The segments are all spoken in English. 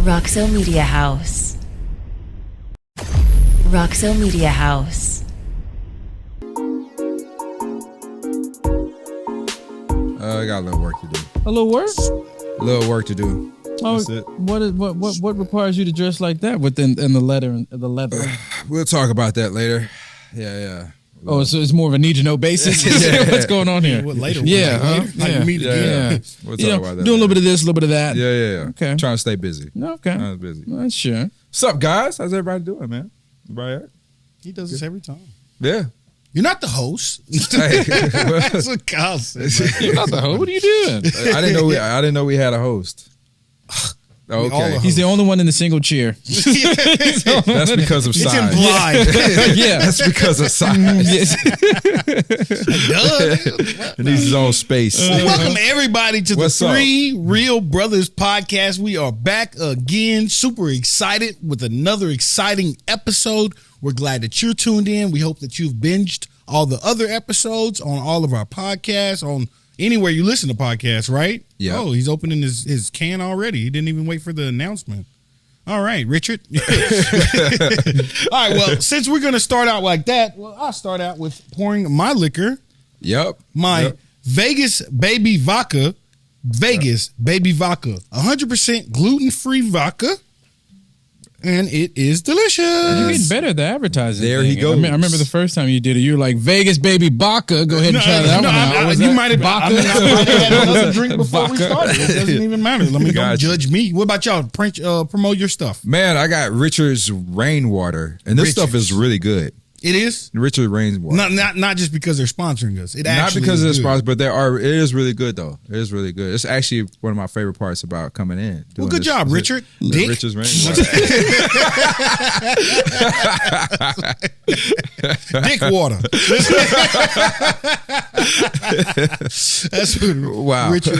Roxo Media House. Roxo Media House. I got a little work to do. A little work? A little work to do. Oh, That's it. What requires you to dress like that within the leather? We'll talk about that later. Yeah. Oh, so it's more of a need to know basis. Yeah. What's going on here? What, later? Yeah, Later? huh? Like meet again? Yeah. We'll talk about that. Do a little later. bit of this, a little bit of that. Yeah. Okay. Trying to stay busy. Okay. I'm busy. Well, sure. What's up, guys? How's everybody doing, man? Everybody all right? He does this every time. Yeah. You're not the host. Hey. That's what Kyle said. You're not the host. What are you doing? I didn't know we had a host. all Okay. are He's the only one in the single chair. That's because of It's size. implied. Yeah. That's because of size. Yes. Duh. He needs his own space. Well, welcome everybody to What's the up? Three Real Brothers podcast. We are back again, super excited with another exciting episode. We're glad that you're tuned in. We hope that you've binged all the other episodes on all of our podcasts, on anywhere you listen to podcasts, right? Yeah. Oh, he's opening his can already. He didn't even wait for the announcement. All right, Richard. All right, well, since we're going to start out like that, well, I'll start out with pouring my liquor. Yep. My Yep. Vegas Baby Vodka, 100% gluten-free vodka, and it is delicious. You're getting better at the advertising. There thing. he goes. I remember the first time you did it, you were like, Vegas baby Baca. Go ahead and try that one out. Was you that might have. I mean, I might have had another drink before we Vodka. started. It doesn't even matter. Let me don't Gotcha. judge me. What about y'all? Promote your stuff. Man, I got Richard's Rainwater, and this stuff is really good. It is Richard Rainwater. not just because they're sponsoring us. It Not actually because of the is good. sponsor, but it is really good though. It is really good. It's actually one of my favorite parts about coming in. Well, doing good this. job, Richard. Dick. Richard's Rainwater. Dick water. That's what Wow. Richard.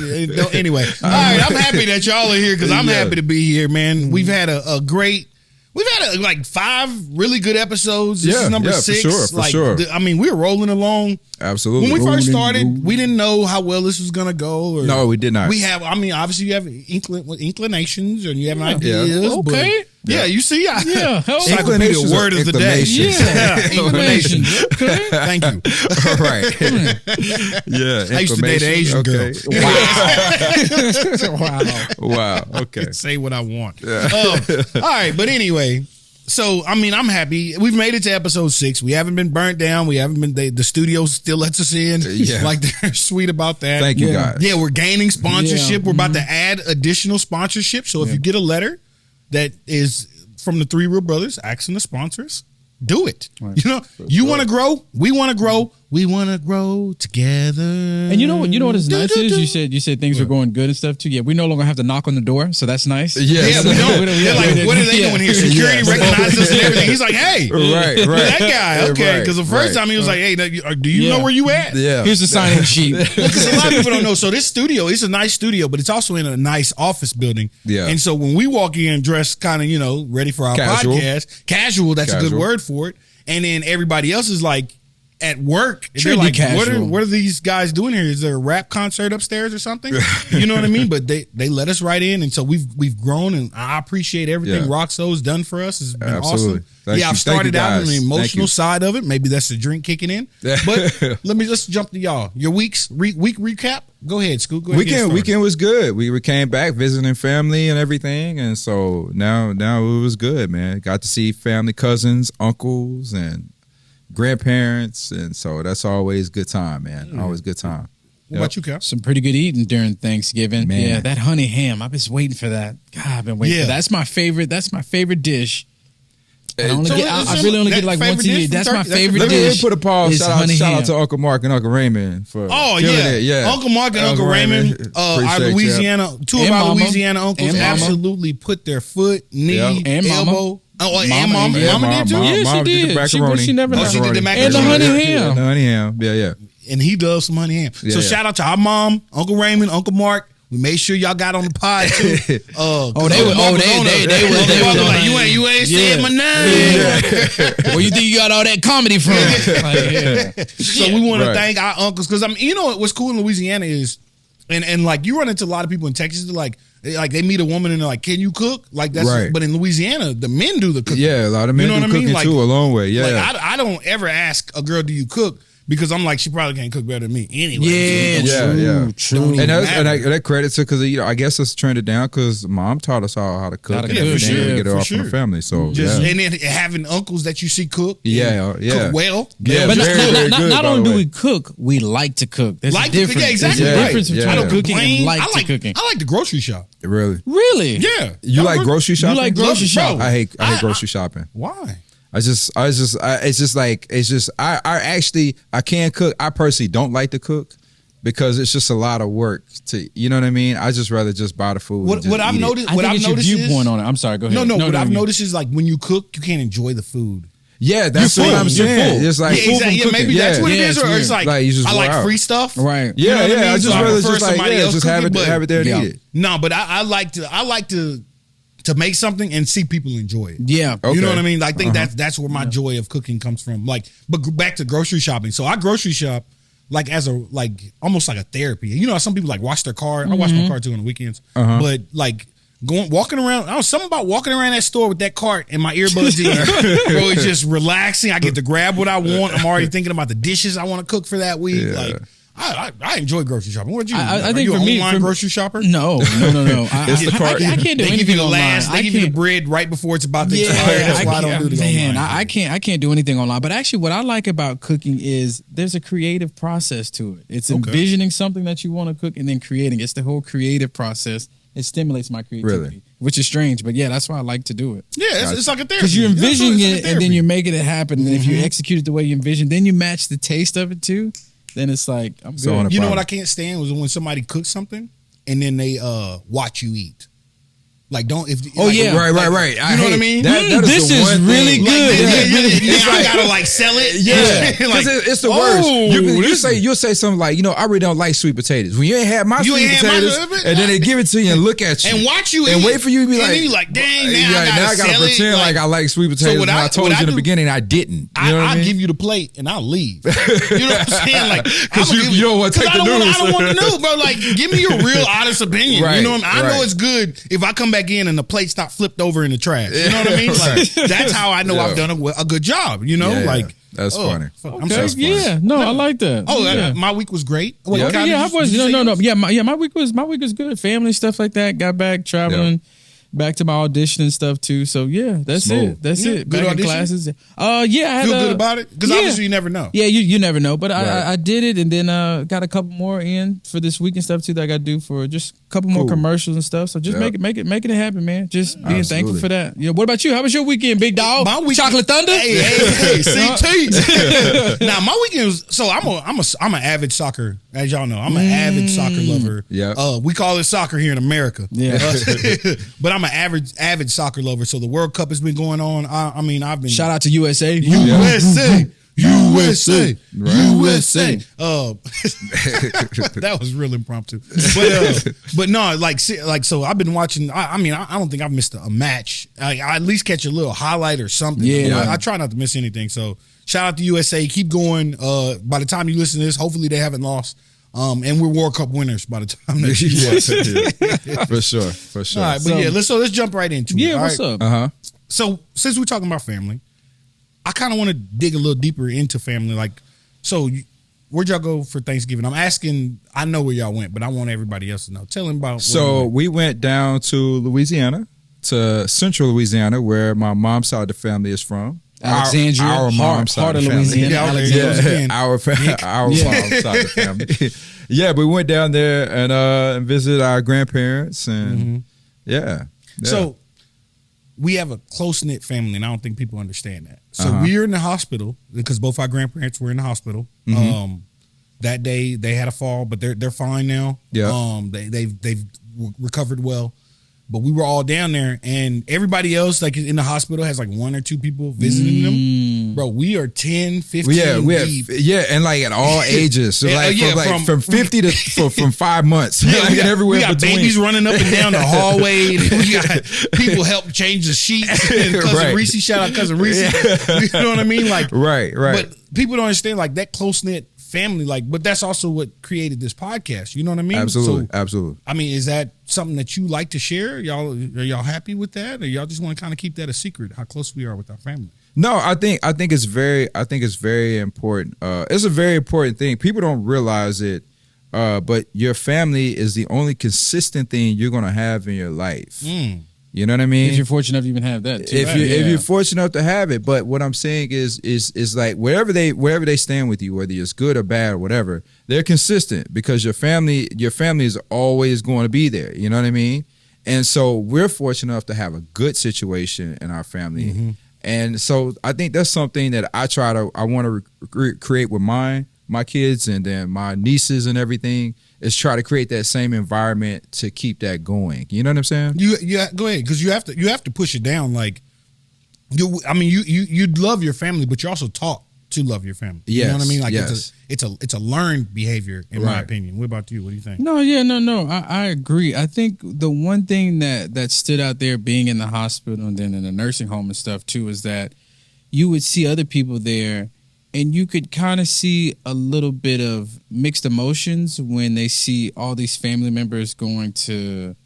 Anyway, all right. I'm happy that y'all are here because I'm Yeah. happy to be here, man. We've had a great. We've had like 5 really good episodes. This is number 6. For sure. I mean, we're rolling along. Absolutely. When we first started, we didn't know how well this was gonna go. Or No, we did not. We have. I mean, obviously, you have inclinations and you have ideas. Yeah. but- Okay. Yeah, you see, Yeah, hell it's not gonna be the Inclinations word or of the day. inclinations? Yeah. Inclinations. Okay. Thank you. All right. Yeah. I used to date an Asian girl. Wow. Okay. Say what I want. All right, but anyway, so I mean, I'm happy. We've made it to episode 6. We haven't been burnt down. We haven't been. The studio still lets us in. Yeah. Like they're sweet about that. Thank you, Yeah. guys. Yeah, we're gaining sponsorship. Yeah. We're about to add additional sponsorship. So if you get a letter that is from the Three Real Brothers asking the sponsors, do it. Right. You know, you want to grow. We want to grow. We want to grow together. And you know what is nice is you said things are going good and stuff too. Yeah, we no longer have to knock on the door, so that's nice. Yes. Yeah, we don't. They're like, what are they doing here? Security recognizes us and everything. He's like, hey, Right. that guy. Okay, because the first right. time he was like, hey, do you Yeah. know where you at? Yeah. Here's the sign-in sheet. Because a lot of people don't know. So this studio, it's a nice studio, but it's also in a nice office building. Yeah. And so when we walk in dressed kind of, ready for our Casual. podcast, casual, that's a good Casual. word for it. And then everybody else is like at work. And Trendy they're like, casual. what are these guys doing here? Is there a rap concert upstairs or something? You know what I mean? But they let us right in. And so we've grown, and I appreciate everything Yeah. Roxo's done for us. It's been Absolutely. awesome. Thank Yeah, you. I've started Thank you, out on the guys. Thank emotional you. side of it. Maybe that's the drink kicking in. But let's jump to y'all. Your week recap. Go ahead, Scoot. Go ahead. Weekend was good. We came back visiting family and everything, and so now it was good, man. Got to see family, cousins, uncles, and grandparents, and so that's always good time, man. Always good time. What about you, Cal? Some pretty good eating during Thanksgiving. Man. Yeah, that honey ham. I've been waiting for that. God, I've been waiting Yeah. for that. That's my favorite dish. I So really only that get like favorite once a year. dish from That's my Turkey? That's favorite Let me dish. put a pause. is honey Shout ham. out to Uncle Mark and Uncle Raymond for Oh killing yeah. it. Yeah, Uncle Mark and Uncle Raymond, our Appreciate you. Louisiana, two of And our Mama. Louisiana uncles And Mama. absolutely put their foot, knee, Yeah. And Mama. elbow. Oh, and Mama, Mama, yeah. Mama did too. Yeah, she Mom did. the She- macaroni. she never Oh, she did the macaroni. And the honey ham. Yeah, the honey ham. Yeah. And he does some honey ham. Yeah, so yeah. shout out to our mom, Uncle Raymond, Uncle Mark. We made sure y'all got on the pod too. They Uncle were- Mark oh, was they- on they- us. they was- Uncle they Mark was was on like, it. you ain't Yeah. saying my name. Where you think you got all that comedy from? Like, yeah. So we want to Right. thank our uncles because I mean, you know what's cool in Louisiana is, and like you run into a lot of people in Texas. They're like, Like they meet a woman and they're like, "Can you cook?" Like that's. Right. But in Louisiana, the men do the cooking. Yeah, a lot of men do cooking Like, too, a long way. Yeah, Like I don't ever ask a girl, "Do you cook?" Because I'm like, she probably can't cook better than me anyway. True. And that credit to because I guess it's trended down because mom taught us all how to cook and everything to get it off from the family. So and then having uncles that you see cook, cook well. Yeah, But very good, not by only the do way. we cook, we like to cook. There's a difference. Yeah, exactly. There's a Right. difference between I don't cooking complain. and like cooking. I like the grocery shop. Really, Really? Yeah. you like grocery shopping? You like grocery shopping? I hate grocery shopping. Why? I can't cook. I personally don't like to cook because it's just a lot of work to, you know what I mean? I just rather just buy the food. What I've noticed, I think it's your viewpoint on it. I'm sorry. Go ahead. No. What I've noticed is like when you cook, you can't enjoy the food. Yeah, that's You're what full. I'm You're saying. full. It's like Maybe that's what it Yeah, is, it's or weird. it's like Like, you just I like wore out. free stuff. Right. Yeah, You know what I mean? I just So I rather prefer just like somebody else just have cooking, it there and Yeah. eat it. No, but I like to make something and see people enjoy it. Yeah. Okay. You know what I mean? I think that's where my joy of cooking comes from. Like, but back to grocery shopping. So I grocery shop like as a almost like a therapy. You know, some people like wash their car. I wash my car too on the weekends. But like walking around, I don't know, something about walking around that store with that cart and my earbuds in, bro, it's just relaxing. I get to grab what I want. I'm already thinking about the dishes I want to cook for that week. Yeah. Like I enjoy grocery shopping. What you? I Are think you for an me, online grocery shopper? No. It's the cart. I can't do They give anything you the online. last. They give you the bread right before it's about to expire. That's why I don't do the online. I can't do anything online. But actually, what I like about cooking is there's a creative process to it. It's envisioning something that you want to cook and then creating. It's the whole creative process. It stimulates my creativity, which is strange. But yeah, that's why I like to do it. Yeah, it's like a therapy. Because you're envisioning it and then you're making it happen. And if you Mm-hmm. execute it the way you envision, then you match the taste of it too. Then it's like, I'm So good. on a You know problem. what I can't stand was when somebody cooks something and then they watch you eat. Like don't if Oh, like, yeah. Right. You know what I mean? That this the is one really thing. good. I gotta like sell it. Yeah, like, because it's the worst. You'll say something like, I really don't like sweet potatoes. When you ain't had my You sweet ain't had my- potatoes, and then they give it to you and look at you and watch you and eat. wait for you to be and like, then you like, dang, now yeah, I gotta, now I gotta sell pretend it. like I like sweet potatoes. what when I told you in the do- beginning I didn't. You know what I I mean? give you the plate and I'll leave. You know what I'm saying? Like, 'Cause you don't wanna take the I noodles. don't want the noodles, bro. Like, give me your real honest opinion. Right, You know what I mean? I know right. it's good if I come back in and the plate's not flipped over in the trash. You know what I mean? Like, that's how I know I've done a good job. You know, Yeah, like that's funny. Fuck, I'm Okay, sorry. yeah, no, I like that. Oh, yeah. my week was great. Wait, Yeah. Kyle, Yeah, I did you- was. did you say No. yours? My week was good. Family stuff like that. Got back traveling, back to my audition and stuff too. So yeah, that's Smooth. it. That's Yeah, it. good Back in audition? classes. I had Feel good about it? Because obviously you never know. Yeah, you never know. But Right. I did it, and then got a couple more in for this week and stuff too that I got to do for just a couple more Cool. commercials and stuff. So just Yep. make it happen, man. Just being thankful Absolutely. for that. Yeah. What about you? How was your weekend, big dog? My weekend- Chocolate Thunder. Hey, CT. Now my weekend was so I'm an avid soccer, as y'all know. I'm an avid soccer lover. Yeah. We call it soccer here in America. Yeah. But I'm an avid soccer lover. So the World Cup has been going on. I mean, I've been Shout out to USA. USA. USA, Right. USA. That was real impromptu, but no, so I've been watching. I mean, I don't think I've missed a match. I at least catch a little highlight or something. Yeah. I try not to miss anything. So shout out to USA. Keep going. By the time you listen to this, hopefully they haven't lost. And we're World Cup winners by the time that you Yeah, for sure. All right, but let's jump right into it. Yeah, all what's right? up? Uh-huh. So since we're talking about family, I kind of want to dig a little deeper into family. Like, so where'd y'all go for Thanksgiving? I'm asking. I know where y'all went, but I want everybody else to know. Tell them about. So we went down to Louisiana, to central Louisiana, where my mom's side of the family is from. Alexandria, our mom's side heart of of the family. Louisiana. Yeah, Alexandria. yeah. our mom's side of the family. Yeah, but we went down there and visited our grandparents, and yeah. So we have a close knit family, and I don't think people understand that. So we're in the hospital because both our grandparents were in the hospital. That day they had a fall, but they're fine now. Yeah. They've recovered well. But we were all down there, and everybody else, like in the hospital, has like one or two people visiting them. Bro, we are 10, 15 deep. And like at all ages, so Yeah, from 50 to from 5 months, like we got, everywhere we got between. babies running up and down the hallway. We got people help change the sheets. Cousin Right. Reese, shout out Cousin Reese. You know what I mean? Like, Right. But people don't understand like that close knit family, like, but that's also what created this podcast. You know what I mean? Absolutely, So, absolutely. I mean, is that something that you like to share? Are y'all happy with that, or y'all just want to kind of keep that a secret? How close we are with our family? No, I think it's very important. It's a very important thing. People don't realize it, but your family is the only consistent thing you're gonna have in your life. You know what I mean? If you're fortunate enough to even have that, too. If you're fortunate enough to have it, but what I'm saying is like wherever they stand with you, whether it's good or bad or whatever, they're consistent because your family is always going to be there. You know what I mean? And so we're fortunate enough to have a good situation in our family, and so I think that's something that I want to create with my kids and then my nieces and everything. Is try to create that same environment to keep that going. You know what I'm saying? You go ahead, because you have to push it down. Like you love your family, but you're also taught to love your family. You know what I mean? Like it's a learned behavior, in my opinion. What about you? What do you think? No. I agree. I think the one thing that stood out there being in the hospital and then in the nursing home and stuff too is that you would see other people there. And you could kind of see a little bit of mixed emotions when they see all these family members going to,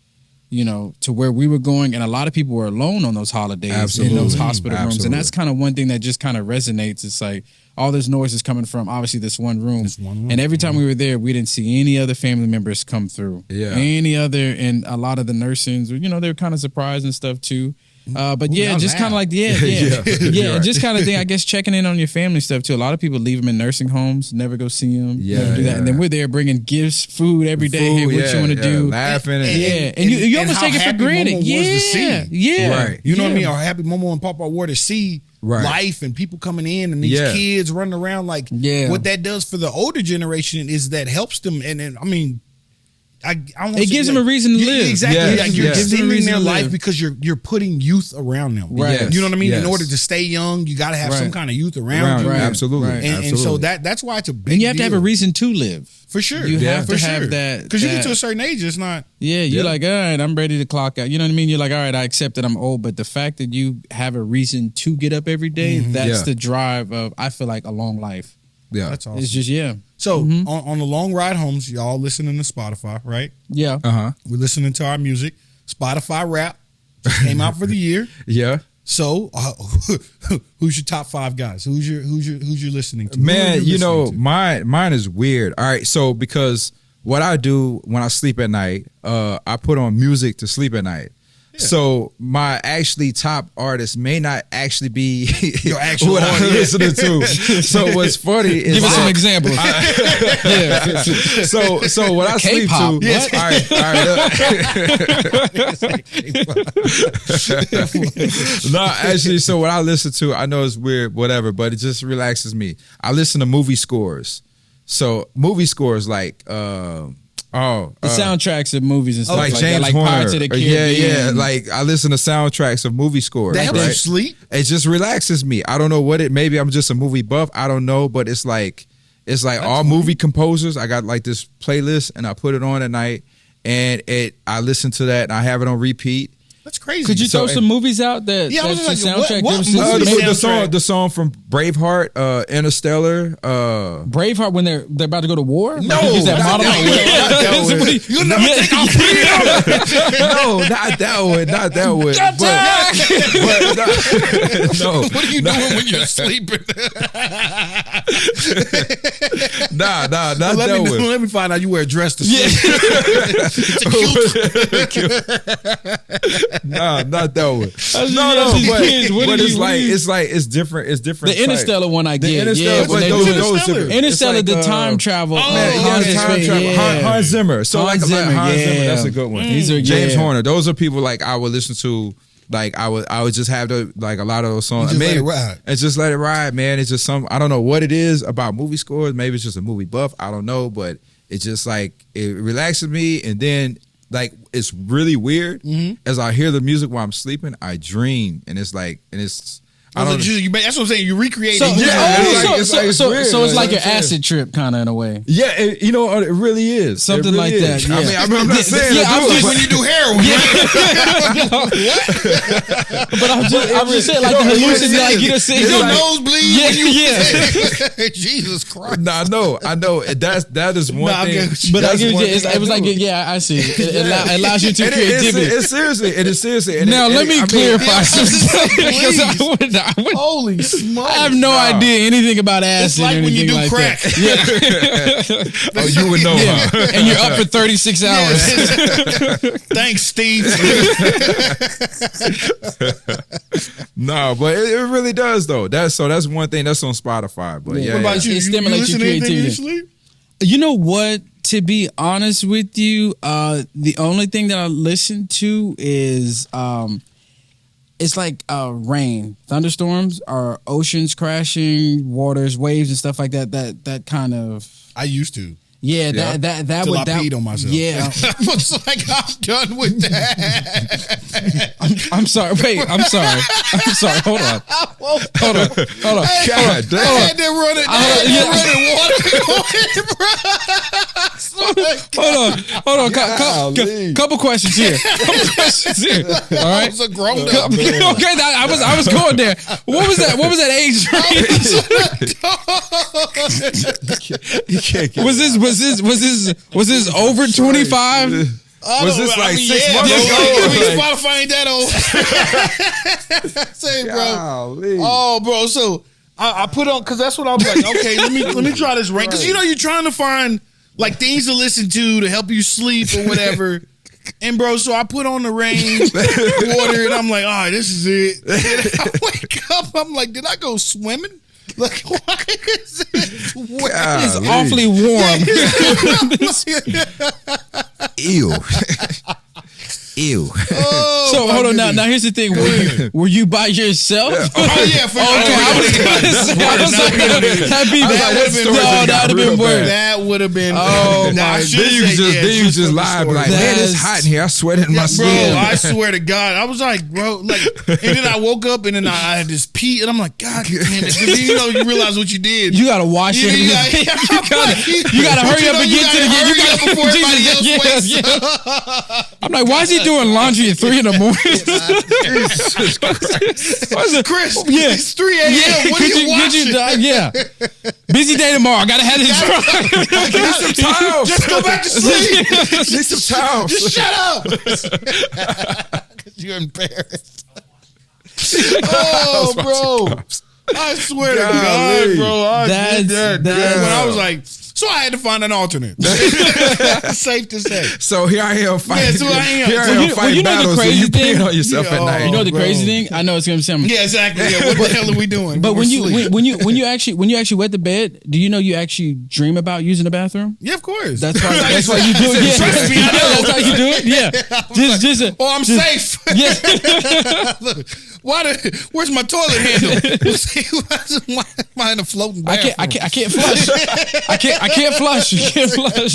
to where we were going. And a lot of people were alone on those holidays in those hospital rooms. And that's kind of one thing that just kind of resonates. It's like all this noise is coming from obviously this one room. And every time we were there, we didn't see any other family members come through. Yeah. And a lot of the nursings, they were kind of surprised and stuff too. But just kind of like just kind of thing. I guess checking in on your family stuff too. A lot of people leave them in nursing homes, never go see them, never do that, and then we're there bringing gifts, food every day. Hey, what you want to do? Laughing, and you almost take it for granted. Right. You know what I mean? How happy Mama and Papa were to see life and people coming in and these kids running around. Like what that does for the older generation is that helps them. And I mean. It gives them a reason to live. Exactly. You're extending their life because you're putting youth around them. Right. You know what I mean? In order to stay young, you got to have some kind of youth around you. Absolutely. And so that's why it's a big And you have deal. to have a reason to live. For sure. You have to have that. Because you get to a certain age, it's not. Yeah, you're like, all right, I'm ready to clock out. You know what I mean? You're like, all right, I accept that I'm old. But the fact that you have a reason to get up every day, that's the drive of, I feel like, a long life. Yeah. That's awesome. It's just, So on the long ride homes, y'all listening to Spotify, right? Yeah. We're listening to our music. Spotify Rap just came out for the year. Yeah. So who's your top 5 guys? Who's your listening to? Man, mine is weird. All right, so because what I do when I sleep at night, I put on music to sleep at night. So my actually top artist may not actually be your actual what I'm listening to. So what's funny is give us some examples. So what I sleep to. Yes. All right. No, actually, so what I listen to, I know it's weird, whatever, but it just relaxes me. I listen to movie scores. So movie scores like. The soundtracks of movies and stuff like like James that, like Horner. Pirates of the Caribbean. Like I listen to soundtracks of movie scores. That helps you sleep. It just relaxes me. I don't know what it. Maybe I'm just a movie buff. I don't know, but it's like all movie composers. I got like this playlist, and I put it on at night, and I listen to that, and I have it on repeat. That's crazy. Could you throw some movies out that? Yeah, I was that's like, the soundtrack. what the song from Braveheart, Interstellar. Braveheart when they're about to go to war. No, use that model. You'll never take off freedom. No, not that one. Not that one. But no. What are you doing when you're sleeping? Not that one. Let me find out you wear a dress to sleep. Nah, not that one. But it's different. It's different. The Interstellar one I get. Interstellar. Interstellar, the time travel. Hans Zimmer. So Hans Zimmer, that's a good one. James Horner. Those are people like I would listen to. Like I would just have a lot of those songs. Just let it ride. And just let it ride, man. It's just I don't know what it is about movie scores. Maybe it's just a movie buff. I don't know, but it's just like it relaxes me, and then. Like it's really weird. As I hear the music while I'm sleeping, I dream, and it's That's what I'm saying. You recreate So, it. So it's like your acid trip, kind of in a way. Yeah, it really is. Something really like is. that. Yeah. I mean, I'm not saying when you do heroin. But I'm just saying, like the hallucination, like you just said, your like, nose bleed. Yeah. Jesus Christ. No, I know. That is one thing. But it was like, I see. It allows you to creativity. It's seriously. And now let me clarify something. Holy smokes! I have no idea anything about acid. It's like or when you do like crack. Oh, you would know, huh? And you're up for 36 hours. Thanks, Steve. No, but it really does though. That's one thing that's on Spotify. But what about you? It stimulates your creativity. You know what? To be honest with you, the only thing that I listen to is it's like rain, thunderstorms, or oceans crashing, waters, waves, and stuff like that. That kind of. I used to. Yeah, that Till would. I peed on myself. Yeah, I was like, I'm done with that. I'm sorry. Wait, I'm sorry. Hold on. God damn. I had to run it. Hold on. Couple questions here. All right. I was a grown up. Okay, I was going there. What was that age range? Was this over 25? Was this like 6 months ago? Spotify ain't that old. Say, bro. Golly. Oh, bro. So I put on, because that's what I was like. Okay, let me try this rank, because you're trying to find like things to listen to help you sleep or whatever. And bro, so I put on the rain, water, and I'm like, all right, this is it. And I wake up, I'm like, did I go swimming? Like, why is it wet? It's awfully warm. Ew. Oh, so hold on now here's the thing. Were you by yourself? Oh yeah, for sure. That would have been worse. That would have been. Oh my! Then you just live like, man, it's hot in here. I sweat in my skin. Bro, I swear to God, I was like, bro, like, and then I woke up and then I had this pee, and I'm like, God damn it! 'Cause you realize what you did. You gotta wash it. You gotta hurry up and get to the. You gotta before everybody else wakes. I'm like, why is he doing laundry at 3 a.m? Jesus Christ. Chris, it's 3 a.m. What are you watching? Yeah. Busy day tomorrow. I gotta have this Give me some towels. Just go back to sleep. Need some towels. Just shut up. Because you're embarrassed. Oh, bro. I swear to God, bro. I did that. When I was like, so I had to find an alternate. Safe to say. So here I am fighting. Yeah, so I am. Here I am fighting battles and you peeing on yourself at night. You know the crazy thing? I know it's gonna sound. Yeah, exactly. Yeah, what the hell are we doing? But when you actually wet the bed, do you know you actually dream about using the bathroom? Yeah, of course. That's why you do it. Yeah, trust me, I know. That's how you do it. Yeah, I'm safe. Yeah. Look, where's my toilet handle? Why am I in a floating bathroom? I can't flush. I can't flush. You can't flush.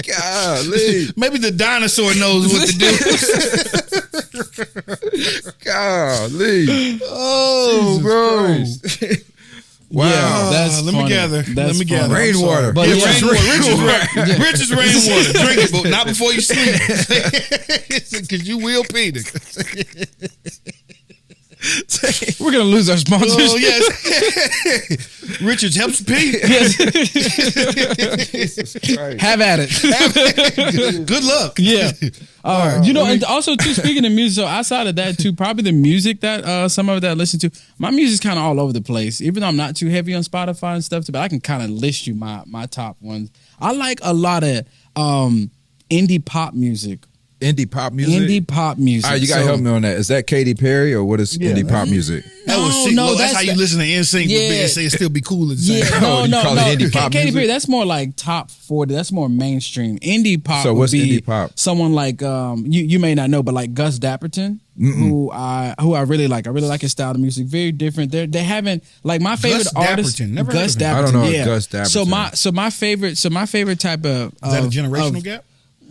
Golly. Maybe the dinosaur knows what to do. Golly. Oh, Jesus bro. Wow. Yeah, that's let funny. me gather. That's Let me gather. Rainwater. But Yeah, yeah. Rich's rainwater. Drink it, but not before you sleep. Because you will pee. We're gonna lose our sponsors. Oh yes, Richards helps pee. Yes. Have at it. Good luck. Yeah. You know, and also too, speaking of music, so outside of that too, probably the music that some of that I listen to, my music's kind of all over the place. Even though I'm not too heavy on Spotify and stuff, but I can kind of list you my top ones. I like a lot of indie pop music. Indie pop music? Indie pop music. All right, you got to help me on that. Is that Katy Perry or what is indie pop music? That's how you listen to NSYNC and say it still be cool at the same time. No. Indie pop Katy music? Perry, that's more like top 40. That's more mainstream. Indie pop So would what's be indie pop? someone like, you may not know, but like Gus Dapperton, who I really like. I really like his style of music. Very different. They haven't, like my favorite artist. Never Gus heard of him. Dapperton. I don't know yeah. Gus Dapperton. So my favorite type of. Is that a generational gap?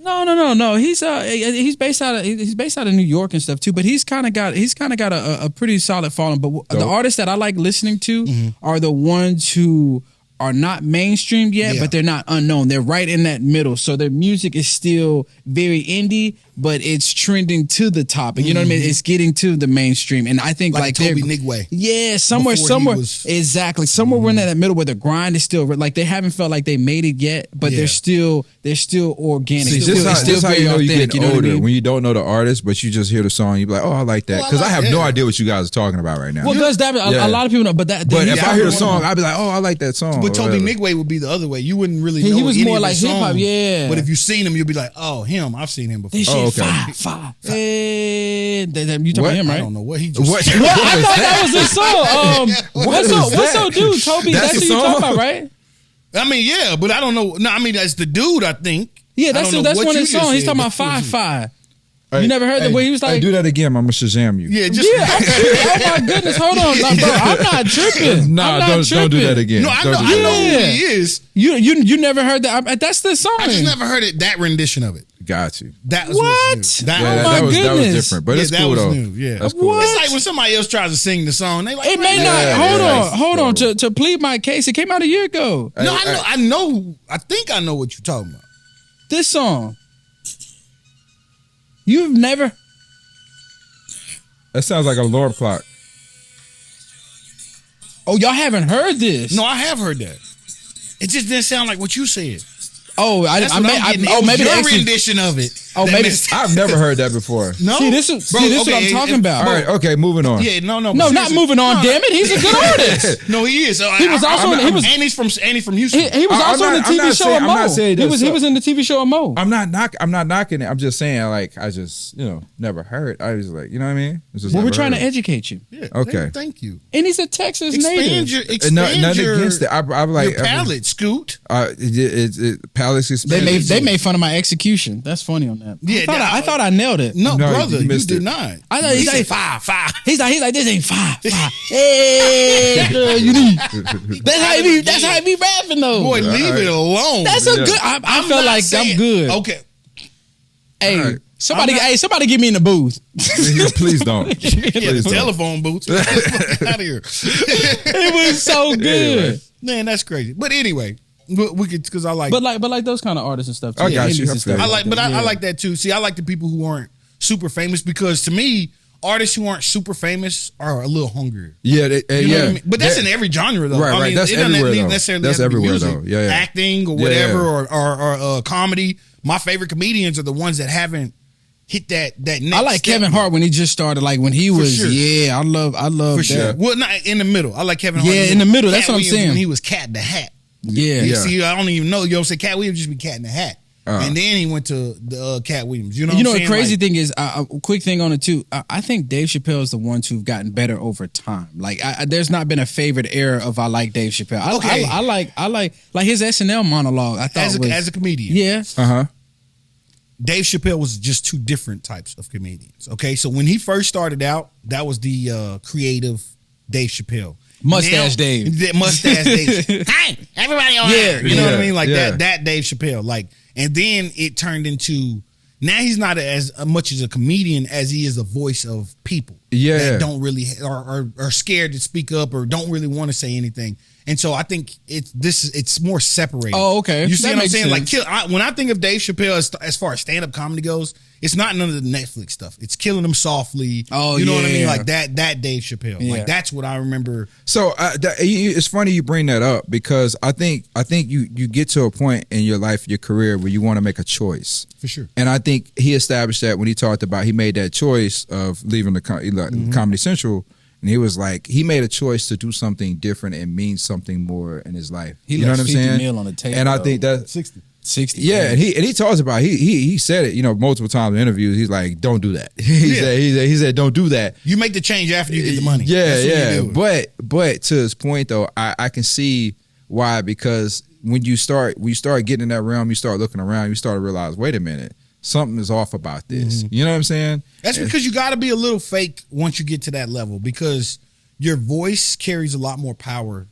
No. He's based out of New York and stuff too. But he's kind of got a pretty solid following. But the artists that I like listening to are the ones who are not mainstream yet, but they're not unknown. They're right in that middle. So their music is still very indie, but it's trending to the top. And you know what I mean? It's getting to the mainstream. And I think like Toby Nigway. Yeah, somewhere exactly. Somewhere we're in that middle where the grind is still like they haven't felt like they made it yet, but they're still organic. See, this is how you know you're getting older. What I mean? When you don't know the artist, but you just hear the song, you be like, oh, I like that. Because I have no idea what you guys are talking about right now. Well, because a lot of people know, but if I hear the song, I'd be like, oh, I like that song. But Toby Nigway would be the other way. You wouldn't really know. He was more like hip hop, yeah. But if you've seen him, you'll be like, oh, him. I've seen him before. Five. Hey, you talking about him, right? I don't know what he just said. What? I thought that was his song. What's up, dude? Toby, that's who you talking about, right? I mean, yeah, but I don't know. No, I mean that's the dude. I think. Yeah, that's one of his songs. He's talking about 5'5". You never heard the way he was like, do that again. I'm gonna Shazam you. Yeah, oh my goodness, hold on, bro. I'm not tripping. Don't do that again. No, I know who he is. You never heard that? That's the song. I just never heard that rendition of it. Got you. That was what? That was different, but it's cool though. Yeah, that's cool. It's like when somebody else tries to sing the song, they like it may not. Hold on. To plead my case, it came out a year ago. No, I know. I think I know what you're talking about. This song. You've never. That sounds like a alarm clock. Oh, y'all haven't heard this? No, I have heard that. It just didn't sound like what you said. Oh, maybe your rendition of it. Oh, maybe I've never heard that before. No, see, this is what I'm talking about. All right, okay, moving on. Yeah, no, not moving on. Damn it, he's a good artist. No, he is. He was also and he's from Houston. He was also in the TV show of Mo. He was in the TV show of Mo. I'm not knocking it. I'm just saying, like, I just never heard. I was like, you know what I mean? Well, we're trying to educate you. Yeah. Okay. Thank you. And he's a Texas native. Nothing against it. I'm like your palate, Scoot. Palate is. They made fun of my execution. That's funny on that. Yeah, I thought I nailed it. No, brother, you did not. I thought he said 5. He's like this ain't 5. Hey, that's girl, you need. That's how he be rapping though. Boy, leave it alone. That's a good. I felt like I'm good. Okay. Hey. Somebody get me in the booth. Please don't. The telephone booth. Out of here. It was so good. Anyway, man, that's crazy. But anyway. We could because I like, but like those kind of artists and stuff too. I got you. I like that too. See, I like the people who aren't super famous because to me, artists who aren't super famous are a little hungrier. Yeah, you know what I mean? But that's in every genre though. Right, I mean, that's it everywhere though. That's everywhere music, though. Yeah. Acting or whatever or comedy. My favorite comedians are the ones that haven't hit that next I like Kevin Hart when he just started. Like when he was, I love for that. Sure. Well, not in the middle. I like Kevin Hart. Yeah, in the middle. That's what I'm saying. When he was Cat in the Hat. Yeah. See, I don't even know. You know what I'm saying? Cat Williams just be Cat in the Hat. And then he went to the Cat Williams. You know what I'm saying? The crazy thing is, a quick thing on it too, I think Dave Chappelle is the ones who've gotten better over time. Like, there's not been a favorite era of I like Dave Chappelle. I like his SNL monologue. I thought as a comedian. Yeah. Dave Chappelle was just two different types of comedians. Okay, so when he first started out, that was the creative Dave Chappelle. Mustache Dave. Hey, everybody on there. You know what I mean? Like that Dave Chappelle. Like, and then it turned into now he's not as much as a comedian as he is a voice of people. That don't really are scared to speak up or don't really want to say anything. And so I think it's more separated. Oh, okay. You see what I'm saying? Sense. Like, when I think of Dave Chappelle as far as stand up comedy goes, it's not none of the Netflix stuff. It's Killing Them Softly. Oh, you know what I mean? Like that Dave Chappelle. Yeah. Like that's what I remember. So it's funny you bring that up because I think you get to a point in your life, your career, where you want to make a choice. For sure. And I think he established that when he talked about he made that choice of leaving the Comedy Central. And he was like, he made a choice to do something different and mean something more in his life. He you know what I'm saying? Meal on the table, and I think that 60. Yeah, and he talks about he said it, multiple times in interviews. He's like, don't do that. He said, don't do that. You make the change after you get the money. Yeah. But to his point though, I can see why, because when you start getting in that realm, you start looking around, you start to realize, wait a minute. Something is off about this. You know what I'm saying? That's because you got to be a little fake once you get to that level because your voice carries a lot more power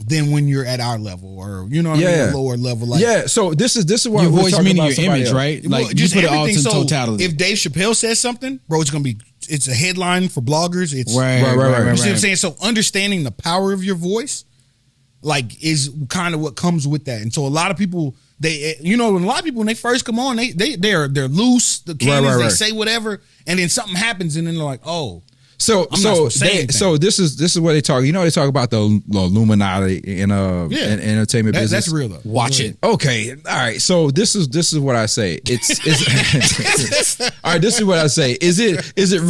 than when you're at our level, or you know what I mean, a lower level. Like, so this is what your we're voice talking meaning about your image, else. right? Like well, just you put it all everything. in So totality. if Dave Chappelle says something, bro, it's a headline for bloggers. It's right. You see what I'm saying? So understanding the power of your voice, like, is kind of what comes with that. And so a lot of people, when they first come on, they're loose, the cannons, they say whatever, and then something happens, and then they're like, oh. So this is what they talk. You know, they talk about the Illuminati in entertainment business. That's real though. Watch it. Okay, all right. So this is what I say. It's all right. This is what I say. Is it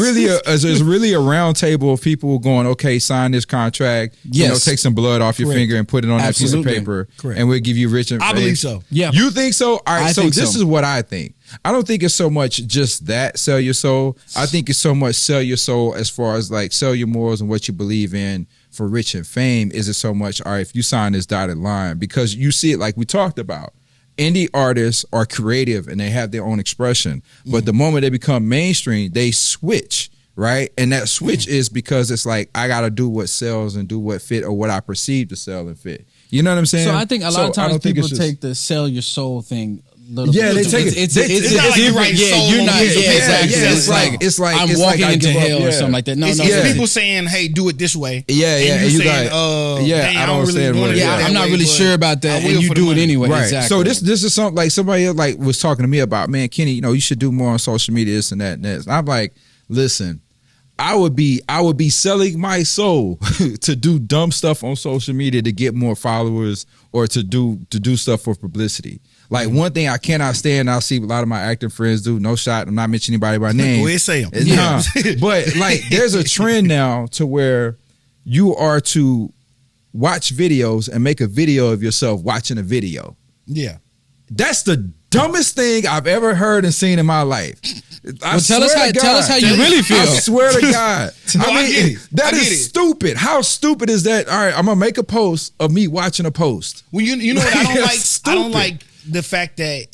really a round table of people going, okay, sign this contract. Yes. Take some blood off your finger and put it on that piece of paper. Correct. And we'll give you rich and I believe so. Yeah. You think so? All right. So this so. is what I think. I don't think it's so much just that sell your soul. I think it's so much sell your soul as far as like sell your morals and what you believe in for rich and fame. Is it so much, all right, if you sign this dotted line, because you see it like we talked about. Indie artists are creative and they have their own expression. But the moment they become mainstream, they switch, right? And that switch is because it's like, I got to do what sells and do what fit or what I perceive to sell and fit. You know what I'm saying? So I think a lot of times people take the sell your soul thing. They take it. It's not like you write soul you're not. on Yeah, exactly. It's like I'm it's walking like into hell or something like that. No, it's people saying, "Hey, do it this way." Yeah. And you saying, dang, I don't understand. I'm not really sure about that, and you do it anyway. Right. Exactly. So this is something like somebody like was talking to me about. Man, Kenny, you should do more on social media, this and that and that. And I'm like, listen. I would be selling my soul to do dumb stuff on social media to get more followers or to do stuff for publicity. Like one thing I cannot stand, I'll see a lot of my acting friends do. No shot, I'm not mentioning anybody by name. Go ahead, say them. Nah. But like, there's a trend now to where you are to watch videos and make a video of yourself watching a video. Yeah, that's the dumbest thing I've ever heard and seen in my life. Tell us how you really feel. I swear to God. I get it. That is stupid. How stupid is that? All right, I'm gonna make a post of me watching a post. Well, you know what I don't like? I don't like the fact that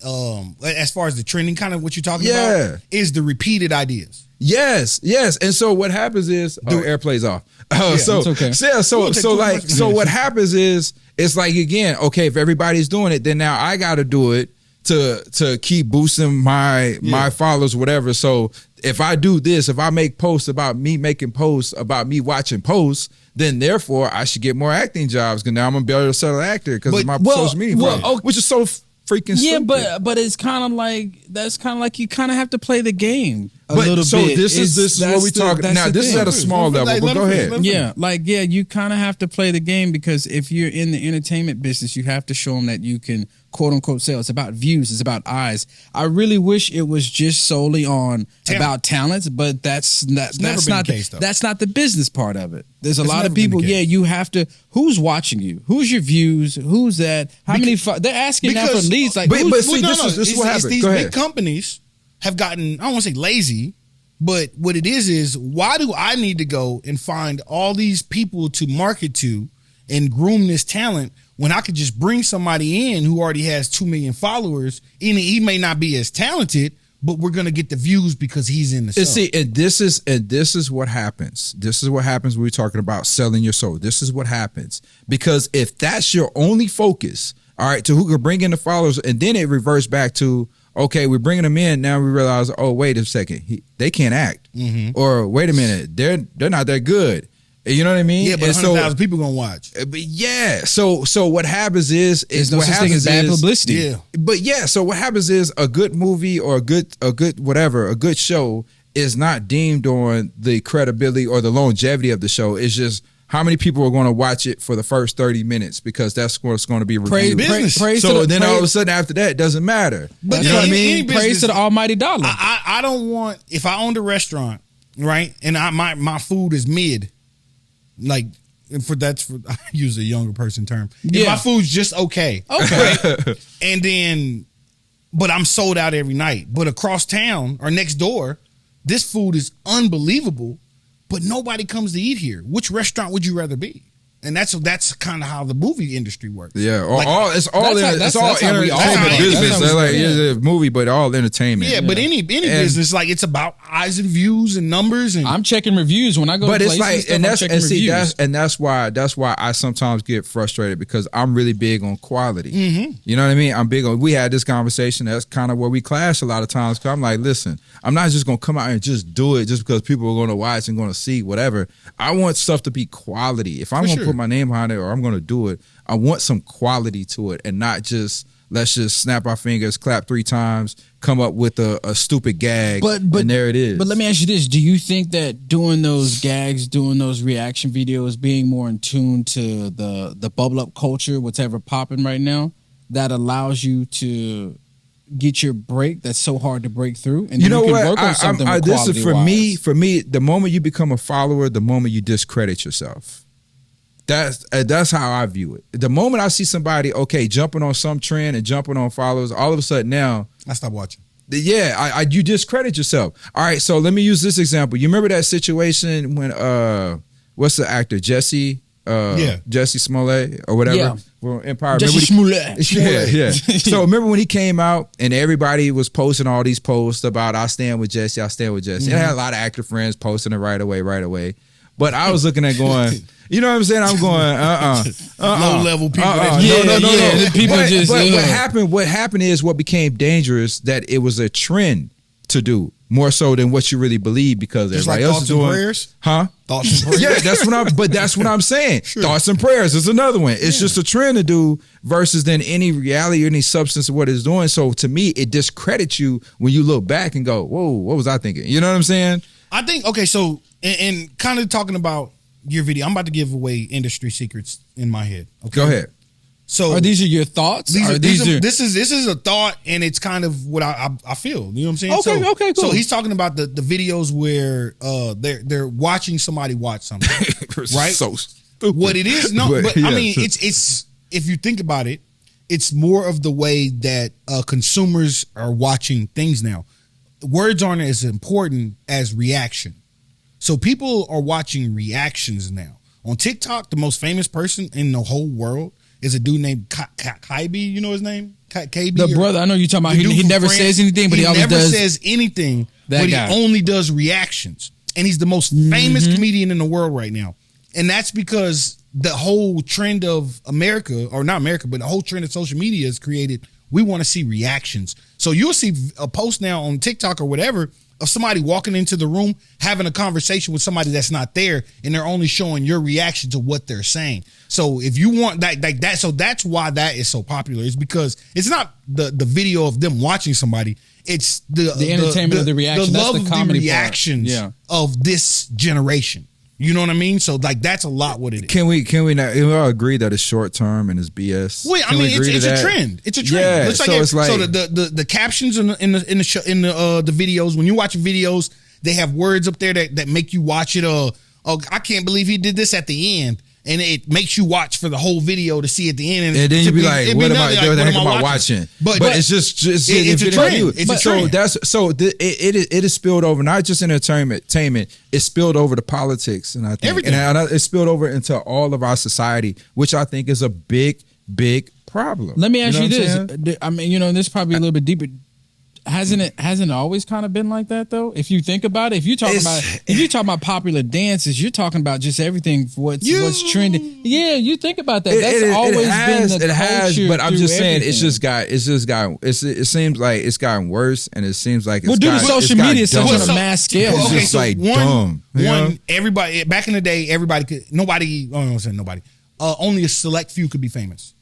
as far as the trending, kind of what you're talking about, is the repeated ideas. Yes. And so what happens is airplay's off. So it's okay. So what happens is it's like, again, okay, if everybody's doing it, then now I got to do it to keep boosting my followers, whatever. So if I do this, if I make posts about me making posts about me watching posts, then therefore I should get more acting jobs because now I'm gonna be able to sell an actor because of my social media, which is so freaking stupid. but it's kind of like you kind of have to play the game a little so bit. This is what we talking now. This is at a small level, but go ahead. You kind of have to play the game because if you're in the entertainment business, you have to show them that you can quote unquote sell. It's about views. It's about eyes. I really wish it was just solely on about talents, but that's not the business part of it. There's a lot of people. You have to. Who's watching you? Who's your views? Who's that? How many? They're asking now for leads. Like, but see, this is what happens. These big companies have gotten, I don't want to say lazy, but what it is why do I need to go and find all these people to market to and groom this talent when I could just bring somebody in who already has 2 million followers, and he may not be as talented, but we're gonna get the views because he's in the show. See, and this is what happens. This is what happens when we're talking about selling your soul. This is what happens. Because if that's your only focus, all right, to who can bring in the followers, and then it reverts back to, okay, we're bringing them in. Now we realize, oh, wait a second, they can't act, or wait a minute, they're not that good. You know what I mean? Yeah, but 100,000 people gonna watch. But yeah, so what happens is no such thing as bad publicity. Yeah, but so what happens is a good movie or a good show is not deemed on the credibility or the longevity of the show. It's just how many people are going to watch it for the first 30 minutes because that's what's going to be reviewed. So then all of a sudden after that, it doesn't matter. But you know what I mean? Praise to the almighty dollar. I don't want, if I owned a restaurant, right, and my food is mid, like I use a younger person term. If my food's just okay, right? And then, but I'm sold out every night. But across town or next door, this food is unbelievable. But nobody comes to eat here. Which restaurant would you rather be? And that's kind of how the movie industry works. Yeah, it's that's all how we all entertainment think. business. That's It's how we like think. it's a movie, but all entertainment. Yeah, but any business, like it's about eyes and views and numbers. And I'm checking reviews when I go. But to it's places like, and I'm checking reviews. that's why I sometimes get frustrated because I'm really big on quality. You know what I mean? I'm big on. We had this conversation. That's kind of where we clash a lot of times. Cause I'm like, listen, I'm not just gonna come out and just do it just because people are going to watch and going to see whatever. I want stuff to be quality. If I'm going to put my name behind it or I'm going to do it, I want some quality to it and not just let's just snap our fingers, clap 3 times, come up with a stupid gag, and there it is. But let me ask you this: do you think that doing those gags, doing those reaction videos, being more in tune to the bubble up culture, whatever popping right now, that allows you to get your break that's so hard to break through? And you know can what? work on something with this is for quality-wise. For me, the moment you become a follower, the moment you discredit yourself. That's how I view it. The moment I see somebody, jumping on some trend and jumping on followers, all of a sudden now I stop watching. Yeah, you discredit yourself. All right, so let me use this example. You remember that situation when what's the actor Jesse Smollett or whatever? Yeah. Well, Empire. Jesse Smollett. Yeah. So remember when he came out and everybody was posting all these posts about I stand with Jesse. And I had a lot of actor friends posting it right away. But I was looking at going, you know what I'm saying? I'm going, low level people. No. People What happened is what became dangerous that it was a trend to do more so than what you really believe because Just everybody like else is thoughts and doing. prayers? Huh? Thoughts and prayers. Yeah, that's what I'm saying. Sure. Thoughts and prayers is another one. It's just a trend to do versus then any reality or any substance of what it's doing. So to me, it discredits you when you look back and go, whoa, what was I thinking? You know what I'm saying? I think, so, and kind of talking about your video, I'm about to give away industry secrets in my head. Okay? Go ahead. So These are your thoughts? this is a thought, and it's kind of what I feel. You know what I'm saying? Okay, cool. So he's talking about the videos where they're watching somebody watch something, right? So stupid. What it is, I mean, it's if you think about it, it's more of the way that consumers are watching things now. Words aren't as important as reaction. So people are watching reactions now. On TikTok, the most famous person in the whole world is a dude named Kaibi. You know his name? KB. The brother, I know you're talking about. He never says anything, but he always never does. says anything, That but guy. he only does reactions. And he's the most famous comedian in the world right now. And that's because the whole trend of America, or not America, but the whole trend of social media has created, we want to see reactions. So you'll see a post now on TikTok or whatever of somebody walking into the room, having a conversation with somebody that's not there, and they're only showing your reaction to what they're saying. So if you want that, so that's why that is so popular. It's because it's not the video of them watching somebody. It's the entertainment of the reaction. the That's love the of comedy the part. reactions Yeah. of this generation. You know what I mean? So that's a lot what it is. Can we not? We all agree that it's short term and it's BS. Well, I Can we mean, agree it's to a that? trend. It's a trend. Yeah, Looks so it's like the captions in the videos, when you watch videos, they have words up there that make you watch it. I can't believe he did this at the end, and it makes you watch for the whole video to see at the end. And then you be like, "What am I watching?" But it's just it's a trend. It's a trend. It is spilled over not just entertainment. It's spilled over to politics, and I think Everything. and it's spilled over into all of our society, which I think is a big problem. Let me ask know you what I'm this. saying? I mean, this is probably a little bit deeper. Hasn't it always kind of been like that though? If you think about it, if you're talking about popular dances, you're talking about just everything for what's trending. Yeah, you think about that. That's always been the culture. But I'm just saying, everything. it seems like it's gotten worse, and it seems like it's due to social media, it's such on a mass scale. It's just like dumb. Everybody back in the day, everybody could. Nobody. I don't say nobody. Only a select few could be famous.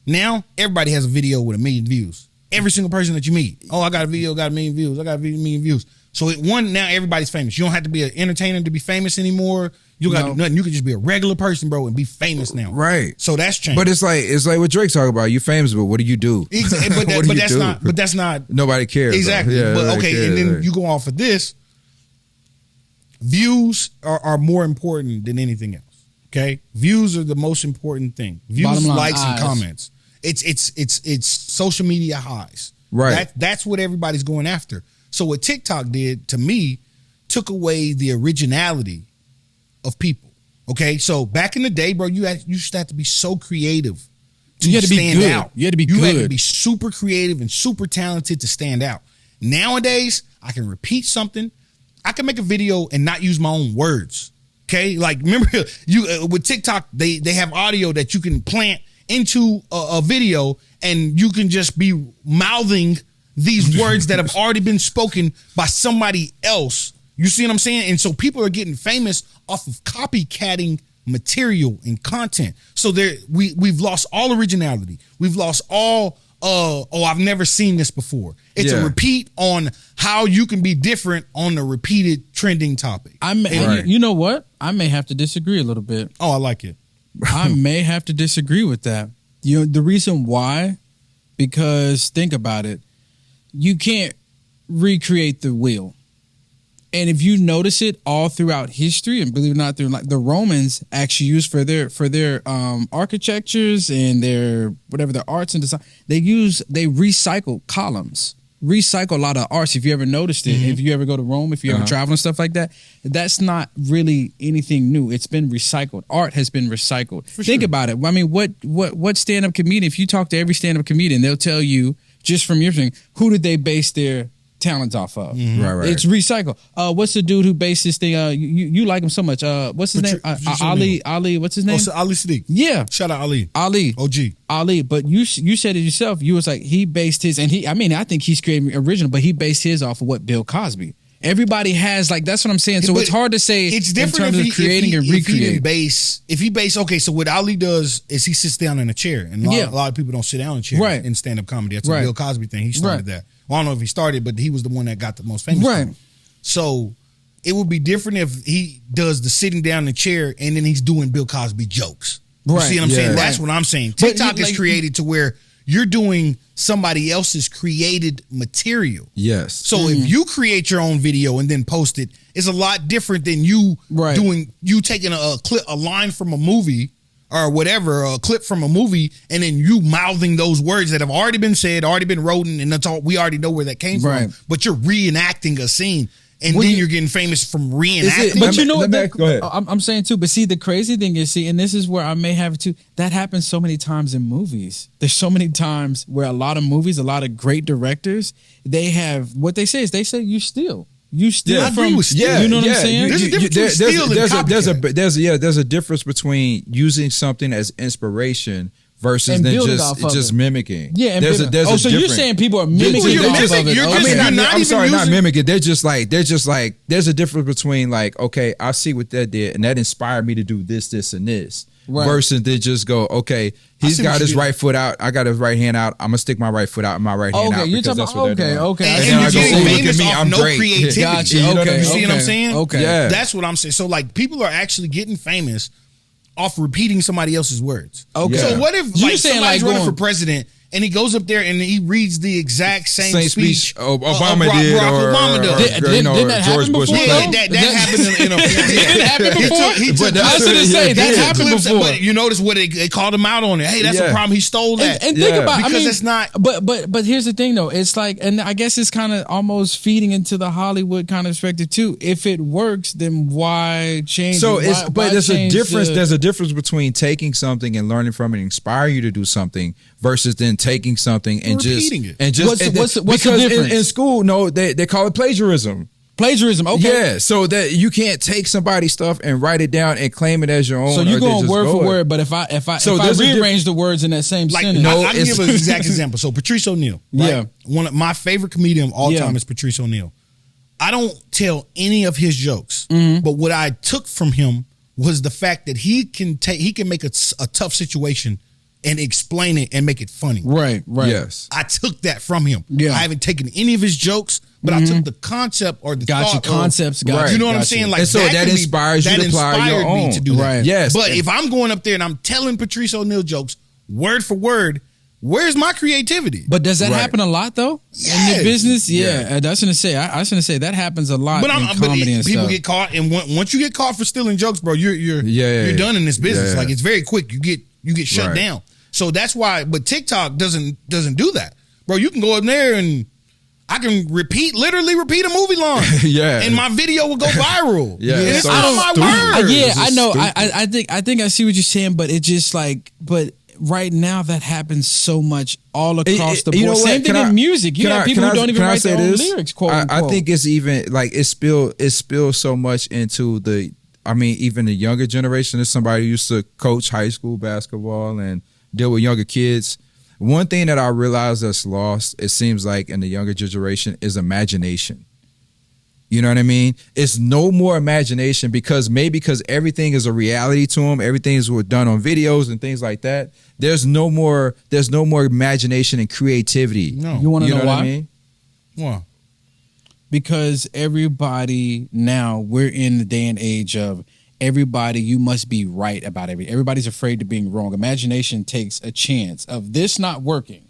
Now everybody has a video with 1 million views. Every single person that you meet. Oh, I got a video, got 1 million views. I got 1 million views. So now everybody's famous. You don't have to be an entertainer to be famous anymore. You got to do nothing. You can just be a regular person, bro, and be famous now. Right. So that's changed. But it's like what Drake talking about. You famous, but what do you do? But that's not. Nobody cares. Exactly. Yeah, but nobody okay, cares, and then right. you go off of this. Views are more important than anything else. Okay, views are the most important thing. Views, Bottom line, likes, and eyes. comments. It's social media highs. Right. That's what everybody's going after. So what TikTok did to me took away the originality of people. Okay, so back in the day, bro, you used to have to be so creative to You had to be stand good. out. You had to be You had to good. be super creative and super talented to stand out. Nowadays, I can repeat something. I can make a video and not use my own words. Okay, like remember you with TikTok, they have audio that you can plant into a video, and you can just be mouthing these words that have already been spoken by somebody else. You see what I'm saying? And so people are getting famous off of copycatting material and content. So we've lost all originality. We've lost all I've never seen this before. It's a repeat on how you can be different on the repeated trending topic. You know what? I may have to disagree a little bit. Oh, I like it. I may have to disagree with that. You know, the reason why, because think about it, you can't recreate the wheel. And if you notice it all throughout history, and believe it or not, the Romans actually used for their architectures and their arts and design, they recycle columns, recycle a lot of arts. If you ever noticed it, if you ever go to Rome, if you ever travel and stuff like that, that's not really anything new. It's been recycled. Art has been recycled. Think about it. I mean, what stand-up comedian? If you talk to every stand-up comedian, they'll tell you just from your thing, who did they base their talent off of? Right. It's recycled. What's the dude who based this thing? You like him so much. What's his name? Ali. What's his name? Oh, so Ali Sadiq. Yeah. Shout out Ali. OG. Ali. But you said it yourself. You was like, he based his, and I think he's creating original, but he based his off of what Bill Cosby. Everybody has, like, that's what I'm saying. So it's hard to say. It's different in terms of creating and recreating. If he base, okay, so what Ali does is he sits down in a chair, and a lot of people don't sit down in a chair in stand-up comedy. That's a Bill Cosby thing. He started that. Well, I don't know if he started, but he was the one that got the most famous. Right. So it would be different if he does the sitting down in the chair and then he's doing Bill Cosby jokes. You see what I'm saying? That's what I'm saying. TikTok is created to where you're doing somebody else's created material. Yes. So if you create your own video and then post it, it's a lot different than you taking a line from a movie or whatever, a clip from a movie, and then you mouthing those words that have already been said, already been written, and that's all. We already know where that came from. But you're reenacting a scene, and then you're getting famous from reenacting. But you know what? Go ahead. I'm saying too. But see, the crazy thing is, and this is where I may have it too. That happens so many times in movies. There's so many times where a lot of movies, a lot of great directors, they have what they say is you steal. You steal from, you know what I'm saying? There's a difference between steal and copycat. There's a difference between using something as inspiration versus and then just mimicking. Yeah, and there's a so difference. you're saying people are mimicking off of it? Not mimicking. They're just like there's a difference between like, okay, I see what that did, and that inspired me to do this, and this. Right. Versus they just go, okay, he's got his right foot out, I got his right hand out, I'm gonna stick my right foot out and my right hand out because that's what they're doing. Okay. And then I go, look at me, I'm great. Creativity. Gotcha. You see what I'm saying? Okay. Yeah. That's what I'm saying. So like people are actually getting famous off repeating somebody else's words. Okay. So what if You like saying somebody's like running for president and he goes up there and he reads the exact same speech Obama did, Obama does. Didn't that happen before? Yeah, that happened in a Did it happen before? I was going to say that happened before. But you notice what they called him out on it. Hey, that's a problem. He stole that. And think about, because it's not. But here's the thing though. It's like, and I guess it's kind of almost feeding into the Hollywood kind of perspective too. If it works, then why change? So it? there's a difference. There's a difference between taking something and learning from it and inspire you to do something versus then taking something and repeating it. And just what's the because difference? in school, they call it plagiarism. Plagiarism, okay. Yeah, so that you can't take somebody's stuff and write it down and claim it as your own. So you're going word for word, but if I rearrange the words in that same sentence, I'll give an exact example. So Patrice O'Neal, right? Yeah, one of my favorite comedian of all time is Patrice O'Neal. I don't tell any of his jokes, but what I took from him was the fact that he can make a tough situation and explain it and make it funny. Right. Yes. I took that from him. Yeah. I haven't taken any of his jokes, but I took the concept or the thought concepts. You know what I'm saying? Like, and so that inspires you to apply your own. Me to do that. Right. Yes. But if I'm going up there and I'm telling Patrice O'Neal jokes word for word, where's my creativity? But does that happen a lot though? Yes. In the business? Yeah. I was gonna say that happens a lot in comedy and people stuff. get caught, and once you get caught for stealing jokes, bro, you're done in this business. Yeah. Like, it's very quick. You get shut down. So that's why. But TikTok doesn't do that, bro. You can go in there and I can literally repeat a movie line. Yeah. And my video will go viral. Yeah. And it's So on my word. Yeah, I know. Stupid. I think I see what you're saying, but it just like, but right now that happens so much all across the board. You know what? Same thing in music. You have people who don't even write their own lyrics. Quote unquote. I think it's even like it spills so much into even the younger generation. As somebody who used to coach high school basketball and deal with younger kids. One thing that I realized that's lost, it seems like in the younger generation, is imagination. You know what I mean? It's no more imagination because everything is a reality to them. Everything is done on videos and things like that. There's no more imagination and creativity. No. You want to know why? What I mean? Why? Because everybody now, we're in the day and age of everybody, you must be right about everything. Everybody's afraid of being wrong. Imagination takes a chance of this not working.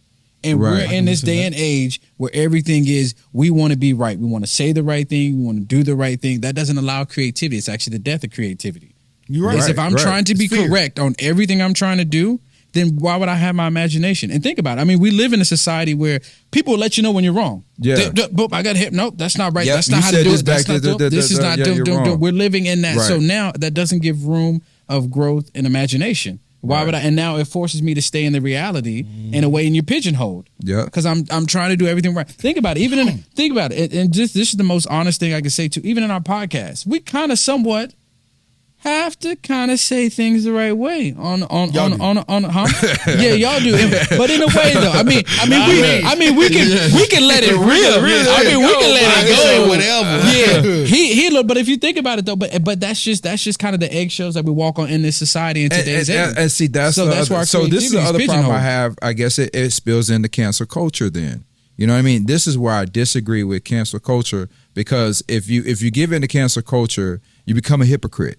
And Right. we're in this day and age where everything is, we want to be right. We want to say the right thing. We want to do the right thing. That doesn't allow creativity. It's actually the death of creativity. You're right. Because if I'm trying to be It's fear. correct on everything I'm trying to do, then why would I have my imagination? And think about it. I mean, we live in a society where people will let you know when you're wrong. Yeah. Boom, I got hit. Nope, that's not right. Yep, that's not you how to said do this it. That's back not there, dope. This is not yeah, dope. you're wrong. We're living in that. Right. So now that doesn't give room of growth and imagination. Why Right. would I? And now it forces me to stay in the reality in a way, and you're pigeonholed. Yeah. Because I'm trying to do everything right. Think about it. Think about it. And this is the most honest thing I can say too. Even in our podcast, we kind of somewhat have to kind of say things the right way on huh? Yeah, y'all do. But in a way though, we can let it rip. I mean, we can let it go. Whatever. Yeah, he. But if you think about it though, but that's just kind of the eggshells that we walk on in this society in today's age. And see, that's So the that's other, why our so this is the creativity is other problem I pigeonholed. have. I guess it spills into cancel culture. Then you know what I mean. This is where I disagree with cancel culture because if you give in to cancel culture, you become a hypocrite.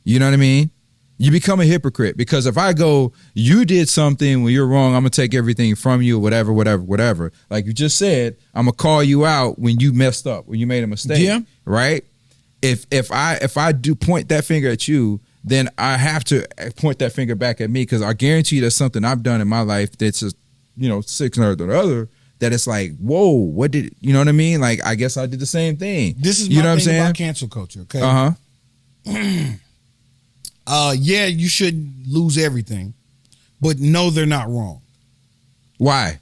You know what I mean? You become a hypocrite because if I go, you did something when you're wrong, I'm gonna take everything from you, whatever. Like you just said, I'm gonna call you out when you messed up, when you made a mistake. Yeah. Right? If I do point that finger at you, then I have to point that finger back at me because I guarantee you there's something I've done in my life that's just, six or the other. That it's like, whoa, what did you know what I mean? Like I guess I did the same thing. This is you know my what I'm thing saying? about cancel culture. Okay. Uh-huh. You should lose everything, but no, they're not wrong. Why?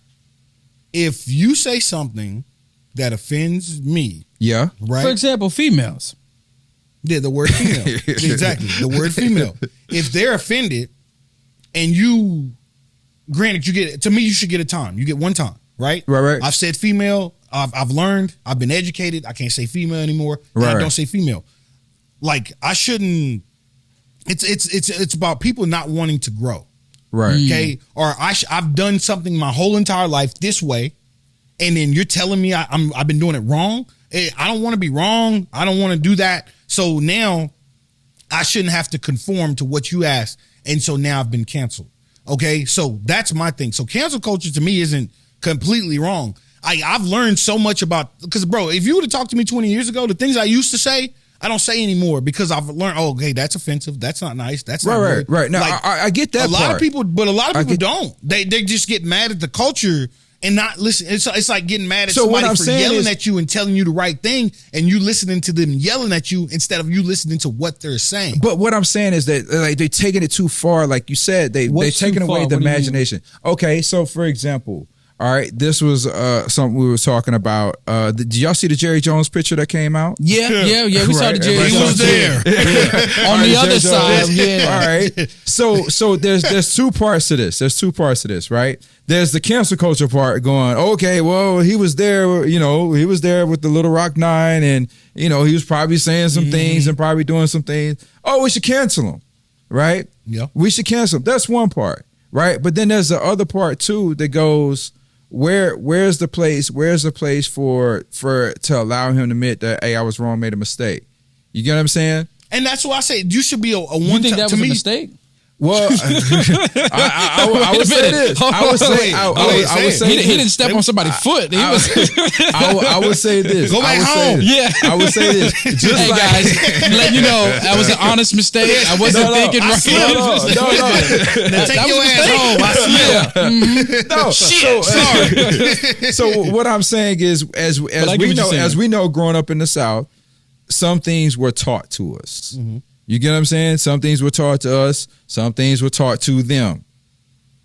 If you say something that offends me, Yeah. right? For example, females. Yeah, the word female. Exactly. The word female. If they're offended and granted, you should get a time. You get one time, right? Right. I've said female. I've learned. I've been educated. I can't say female anymore. And I Right. don't say female. Like I shouldn't. It's about people not wanting to grow. Right. Okay. Or I've done something my whole entire life this way. And then you're telling me I've been doing it wrong. I don't want to be wrong. I don't want to do that. So now I shouldn't have to conform to what you asked. And so now I've been canceled. Okay. So that's my thing. So cancel culture to me isn't completely wrong. I've learned so much because bro, if you would have talked to me 20 years ago, the things I used to say, I don't say anymore because I've learned, okay, that's offensive. That's not nice. That's not good. Right. Now, Like, I get that a lot part. of people, but a lot of people don't. They just get mad at the culture and not listen. It's like getting mad at So what somebody I'm for saying yelling is- at you and telling you the right thing, and you listening to them yelling at you instead of you listening to what they're saying. But what I'm saying is that like they're taking it too far. Like you said, they're What's taking too away far? the What do you mean? imagination. Okay, so for example, all right, this was something we were talking about. Did y'all see the Jerry Jones picture that came out? Yeah. We saw the Right, Jerry he Jones was there. On All the right, other Jerry side, Jones. yeah. All right. So there's two parts to this. Right? There's the cancel culture part going, okay, well, he was there, he was there with the Little Rock Nine and, he was probably saying some things and probably doing some things. Oh, we should cancel him. Right? Yeah. We should cancel him. That's one part. Right? But then there's the other part too that goes, where's the place for to allow him to admit that, hey, I was wrong, made a mistake. You get what I'm saying? And that's why I say you should be a You one think time. that To was a me, mistake? Well, I would say this. I would say he didn't step on somebody's foot. I would say this. Go back home. Yeah. I would say this. Just hey guys, let you know that was an honest mistake. I wasn't thinking right. Now take your ass home. I slip. No, sorry. So what I'm saying is, as we know, growing up in the South, some things were taught to us. Mm-hmm. You get what I'm saying? Some things were taught to us. Some things were taught to them.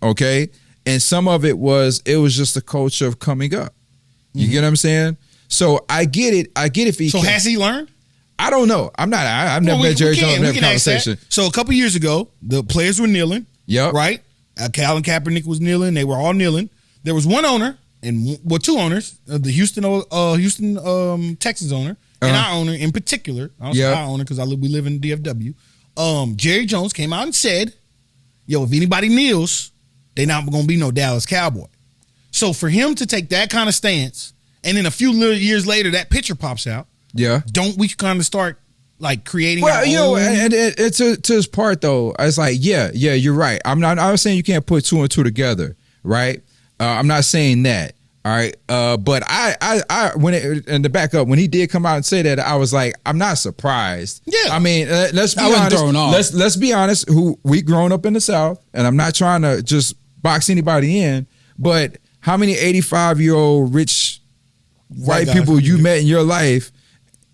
Okay? And some of it was just a culture of coming up. You get what I'm saying? So I get it. So has he learned? I don't know. I've never met Jerry Jones in that conversation. So a couple years ago, the players were kneeling. Yep. Right? Colin Kaepernick was kneeling. They were all kneeling. There was one owner, two owners, the Houston Texans owner, and our owner in particular. I don't say our owner because we live in DFW. Jerry Jones came out and said, yo, if anybody kneels, they not going to be no Dallas Cowboy. So for him to take that kind of stance, and then a few little years later, that picture pops out. Yeah. Don't we kind of start like creating? Well, and to his part though, it's like, yeah, you're right. I was saying you can't put two and two together, right? I'm not saying that. All right. But I and to back up, when he did come out and say that, I was like, I'm not surprised. Yeah. I mean, let's be honest. Let's be honest. Who we grown up in the South, and I'm not trying to just box anybody in, but how many 85-year-old rich white people you met in your life,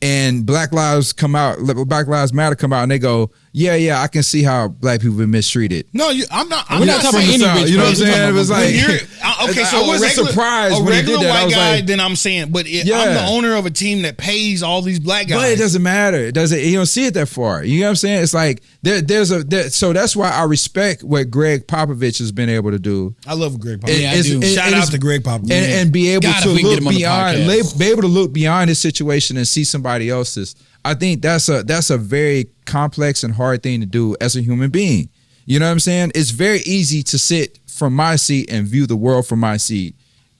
and Black Lives Matter come out, and they go, yeah, I can see how black people have been mistreated. No, I'm not. We're not talking any rich. You know what I'm saying? It was like, okay, so I wasn't surprised when he did that. A regular white guy, then I'm saying, but I'm the owner of a team that pays all these black guys. But it doesn't matter. You don't see it that far. You know what I'm saying? It's like so that's why I respect what Greg Popovich has been able to do. I love Greg Popovich. Shout out to Greg Popovich and be able to look beyond his situation and see somebody else's. I think that's a very complex and hard thing to do as a human being. You know what I'm saying? It's very easy to sit from my seat and view the world from my seat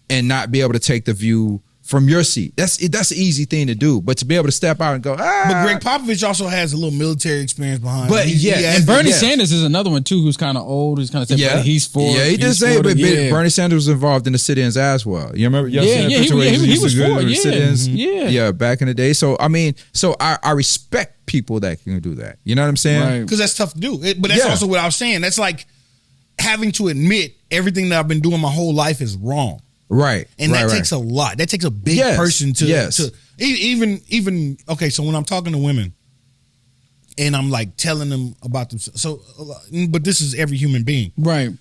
and not be able to take the view from your seat. That's an easy thing to do. But to be able to step out and go, But Greg Popovich also has a little military experience behind him. But and Bernie Sanders is another one too, who's kind of old, who's kind of saying he's for. Yeah, he did say, but Bernie Sanders was involved in the sit-ins as well. You remember? He was for. Sit-ins? Yeah, back in the day. So I mean, I respect people that can do that. You know what I'm saying? Because that's tough to do. But that's also what I was saying. That's like having to admit everything that I've been doing my whole life is wrong. Right. And that takes a lot. That takes a big person to even okay, so when I'm talking to women and I'm like telling them about themselves. So but this is every human being. Right.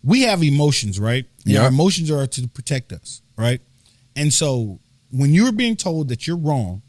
We have emotions, right? And our emotions are to protect us, right? And so when you're being told that you're wrong,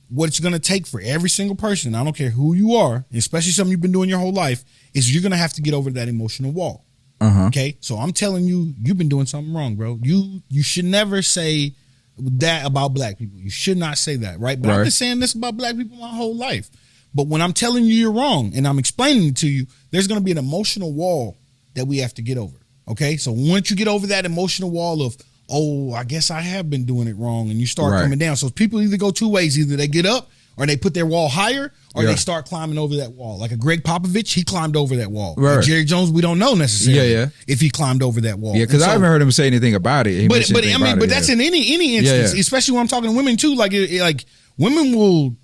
what it's going to take for every single person, I don't care who you are, especially something you've been doing your whole life, is you're going to have to get over that emotional wall. Okay, so I'm telling you, you've been doing something wrong, bro. You should never say that about black people. You should not say that, right? But I've been saying this about black people my whole life. But when I'm telling you you're wrong and I'm explaining it to you, there's going to be an emotional wall that we have to get over. Okay, so once you get over that emotional wall of, oh, I guess I have been doing it wrong, and you start coming down. So people either go two ways: either they get up or they put their wall higher, or they start climbing over that wall. Like a Greg Popovich, he climbed over that wall. Like Jerry Jones, we don't know necessarily if he climbed over that wall. Yeah, because I haven't heard him say anything about it. But that's in any instance, especially when I'm talking to women too. Like women will,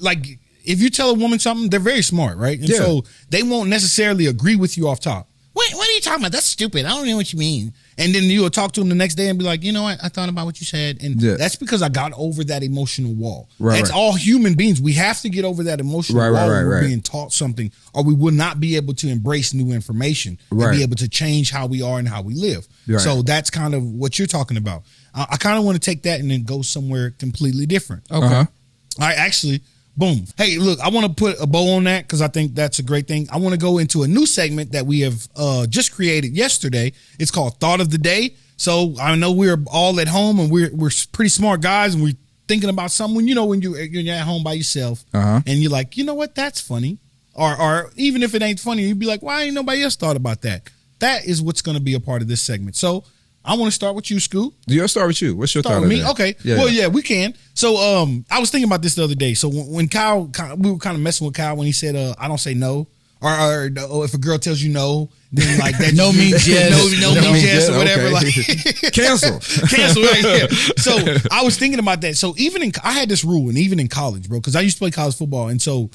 like, if you tell a woman something, they're very smart, right? And so they won't necessarily agree with you off top. What are you talking about? That's stupid. I don't know what you mean. And then you'll talk to them the next day and be like, you know what? I thought about what you said. And that's because I got over that emotional wall. That's all human beings. We have to get over that emotional wall when we're being taught something, or we will not be able to embrace new information and be able to change how we are and how we live. So that's kind of what you're talking about. I kind of want to take that and then go somewhere completely different. Okay. All right, actually, boom. Hey, look, I want to put a bow on that because I think that's a great thing. I want to go into a new segment that we have just created yesterday. It's called Thought of the Day. So I know we're all at home and we're pretty smart guys and we're thinking about someone, you know, when you're at home by yourself and you're like, you know what, that's funny. Or even if it ain't funny, you'd be like, why ain't nobody else thought about that? That is what's going to be a part of this segment. So I want to start with you, Scoop. I'll start with you. What's your thought on me? Okay. Yeah, we can. So I was thinking about this the other day. So when Kyle, we were kind of messing with Kyle when he said, I don't say no. or if a girl tells you no, then like that no means yes, no means yes, or whatever. Okay. Like Cancel. Right? Yeah. So I was thinking about that. So I had this rule, and even in college, bro, because I used to play college football, and so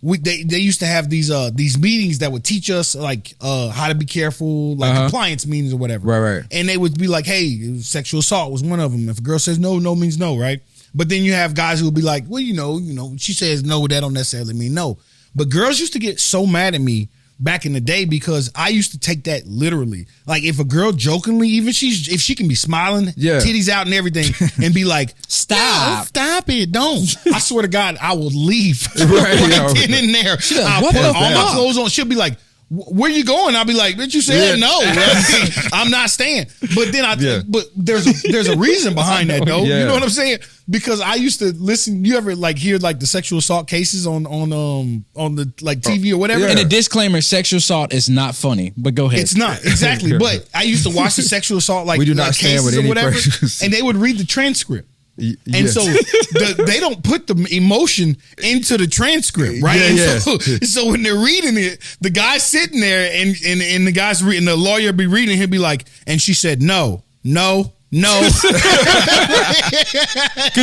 they used to have these meetings that would teach us like how to be careful, like compliance meetings or whatever. Right. And they would be like, hey, sexual assault was one of them. If a girl says no, no means no, right? But then you have guys who will be like, well, you know, she says no, that don't necessarily mean no. But girls used to get so mad at me back in the day because I used to take that literally. Like if a girl jokingly, even if she can be smiling, titties out and everything, and be like, stop it, don't. I swear to God, I will leave right then and there. I'll put all my clothes on. She'll be like, where you going? I'll be like, bitch, you said no. I'm not staying. But then but there's a reason behind that though. You know what I'm saying? Because I used to listen. You ever like hear like the sexual assault cases on the like TV or whatever? And a disclaimer: sexual assault is not funny. But go ahead. It's not exactly. But I used to watch the sexual assault like we do not stand with cases any or whatever, persons. and they would read the transcript. And so they don't put the emotion into the transcript, right? So when they're reading it, the guy's sitting there and the guy's reading, the lawyer be reading, he'll be like, and she said no. Could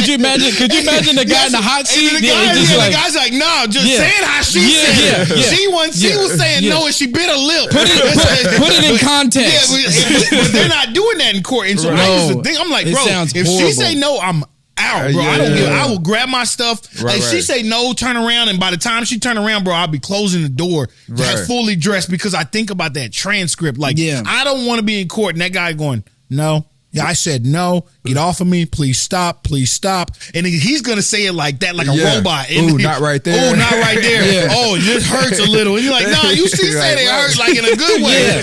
you imagine the guy in the hot seat? The guy's like, no, just saying how she said it. She was saying no, and she bit her lip. Put it in context. But they're not doing that in court. And so I used to think, I'm like, bro, if she say no, I'm out, bro. I will grab my stuff. Like she say no, turn around, and by the time she turn around, bro, I'll be closing the door, fully dressed, because I think about that transcript. Like, I don't want to be in court and that guy going, no. Yeah, I said no. Get off of me, please stop, and he's gonna say it like that, like a robot. Ooh, not right there. Oh, not right there. Oh, it just hurts a little. And you're like, nah, you see, said it hurts like in a good way.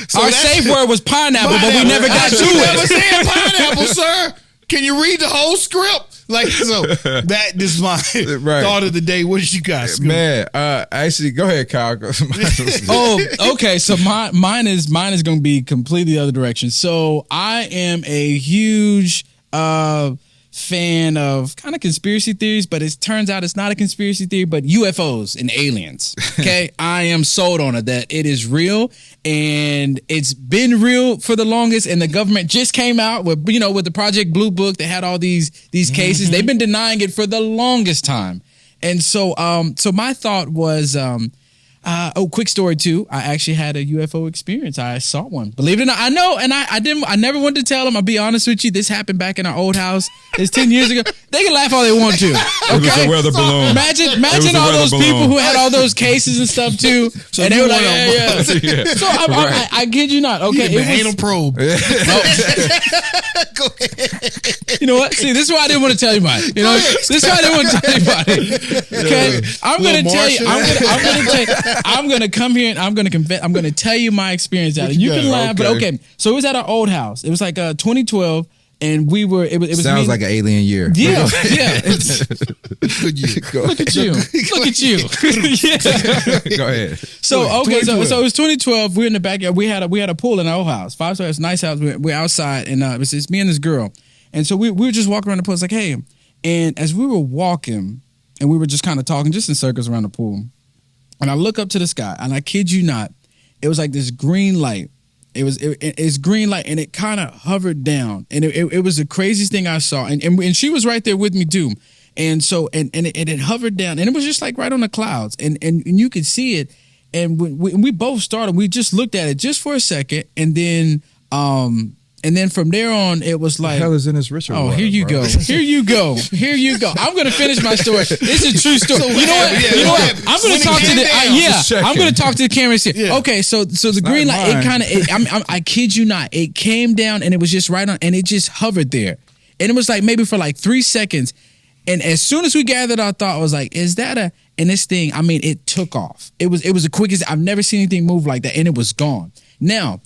So our safe word was pineapple, but we never got to it. You never said pineapple, sir. Can you read the whole script? Like, so this is my thought of the day. What did you guys? Man, actually, go ahead, Kyle. Okay. So mine is going to be completely the other direction. So I am a huge fan of kind of conspiracy theories, but it turns out it's not a conspiracy theory, but UFOs and aliens. Okay, I am sold on it, that it is real, and it's been real for the longest. And the government just came out with the Project Blue Book. They had all these cases. They've been denying it for the longest time. And so my thought was, quick story too. I actually had a UFO experience. I saw one. Believe it or not, I know, and I never wanted to tell them. I'll be honest with you. This happened back in our old house. It's 10 years ago. They can laugh all they want to. Okay? It was a weather balloon. Imagine all those people who had all those cases and stuff too. So and they were like, yeah. So I kid you not. Okay, it was anal probe. Go ahead. You know what? See, this is why I didn't want to tell you about it. This is why I didn't want to tell you about it. Okay, I'm going to tell you. I'm going to come here and I'm going to tell you my experience out. You can laugh, but okay. So it was at our old house. It was like 2012. And we were. It was sounds like an alien year. Yeah, yeah. Good year. Look at you. Look at you. Go ahead. So okay, so it was 2012. We were in the backyard. We had a pool in our old house. 5-star, it's a nice house. We're outside, and it's me and this girl. And so we were just walking around the pool. It's like, hey, and as we were walking, and we were just kind of talking, just in circles around the pool. And I look up to the sky, and I kid you not, it was like this green light. It's green light, and it kind of hovered down, and it was the craziest thing I saw, and she was right there with me too, and so and it hovered down, and it was just like right on the clouds, and you could see it, and we both started. We just looked at it just for a second, and then from there on, it was like, what the hell is in this ritual? Oh, here you go. I'm gonna finish my story. It's a true story. So you know what? I'm gonna talk to the I'm gonna talk to the cameras here. Yeah. Okay, so the green light, it kind of, I kid you not, it came down and it was just right on, and it just hovered there, and it was like maybe for like 3 seconds, and as soon as we gathered our thought, I was like, is that and this thing? I mean, it took off. It was the quickest. I've never seen anything move like that, and it was gone. Now,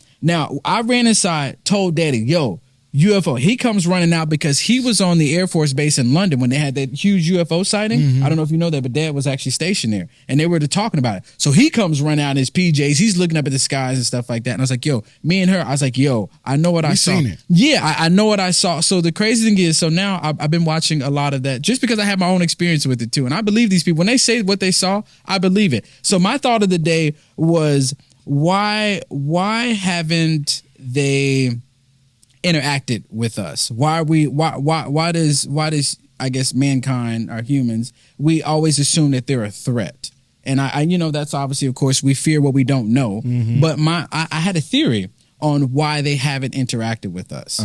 I ran inside, told Daddy, yo, UFO. He comes running out because he was on the Air Force base in London when they had that huge UFO sighting. I don't know if you know that, but Dad was actually stationed there, and they were talking about it. So he comes running out in his PJs. He's looking up at the skies and stuff like that. And I was like, yo, me and her, I was like, yo, I know what I saw. Seen it. Yeah, I know what I saw. So the crazy thing is, so now I've been watching a lot of that just because I have my own experience with it too. And I believe these people, when they say what they saw, I believe it. So my thought of the day was, why haven't they interacted with us? Why does I guess mankind or humans, we always assume that they're a threat? And I that's obviously, of course, we fear what we don't know. But I had a theory on why they haven't interacted with us.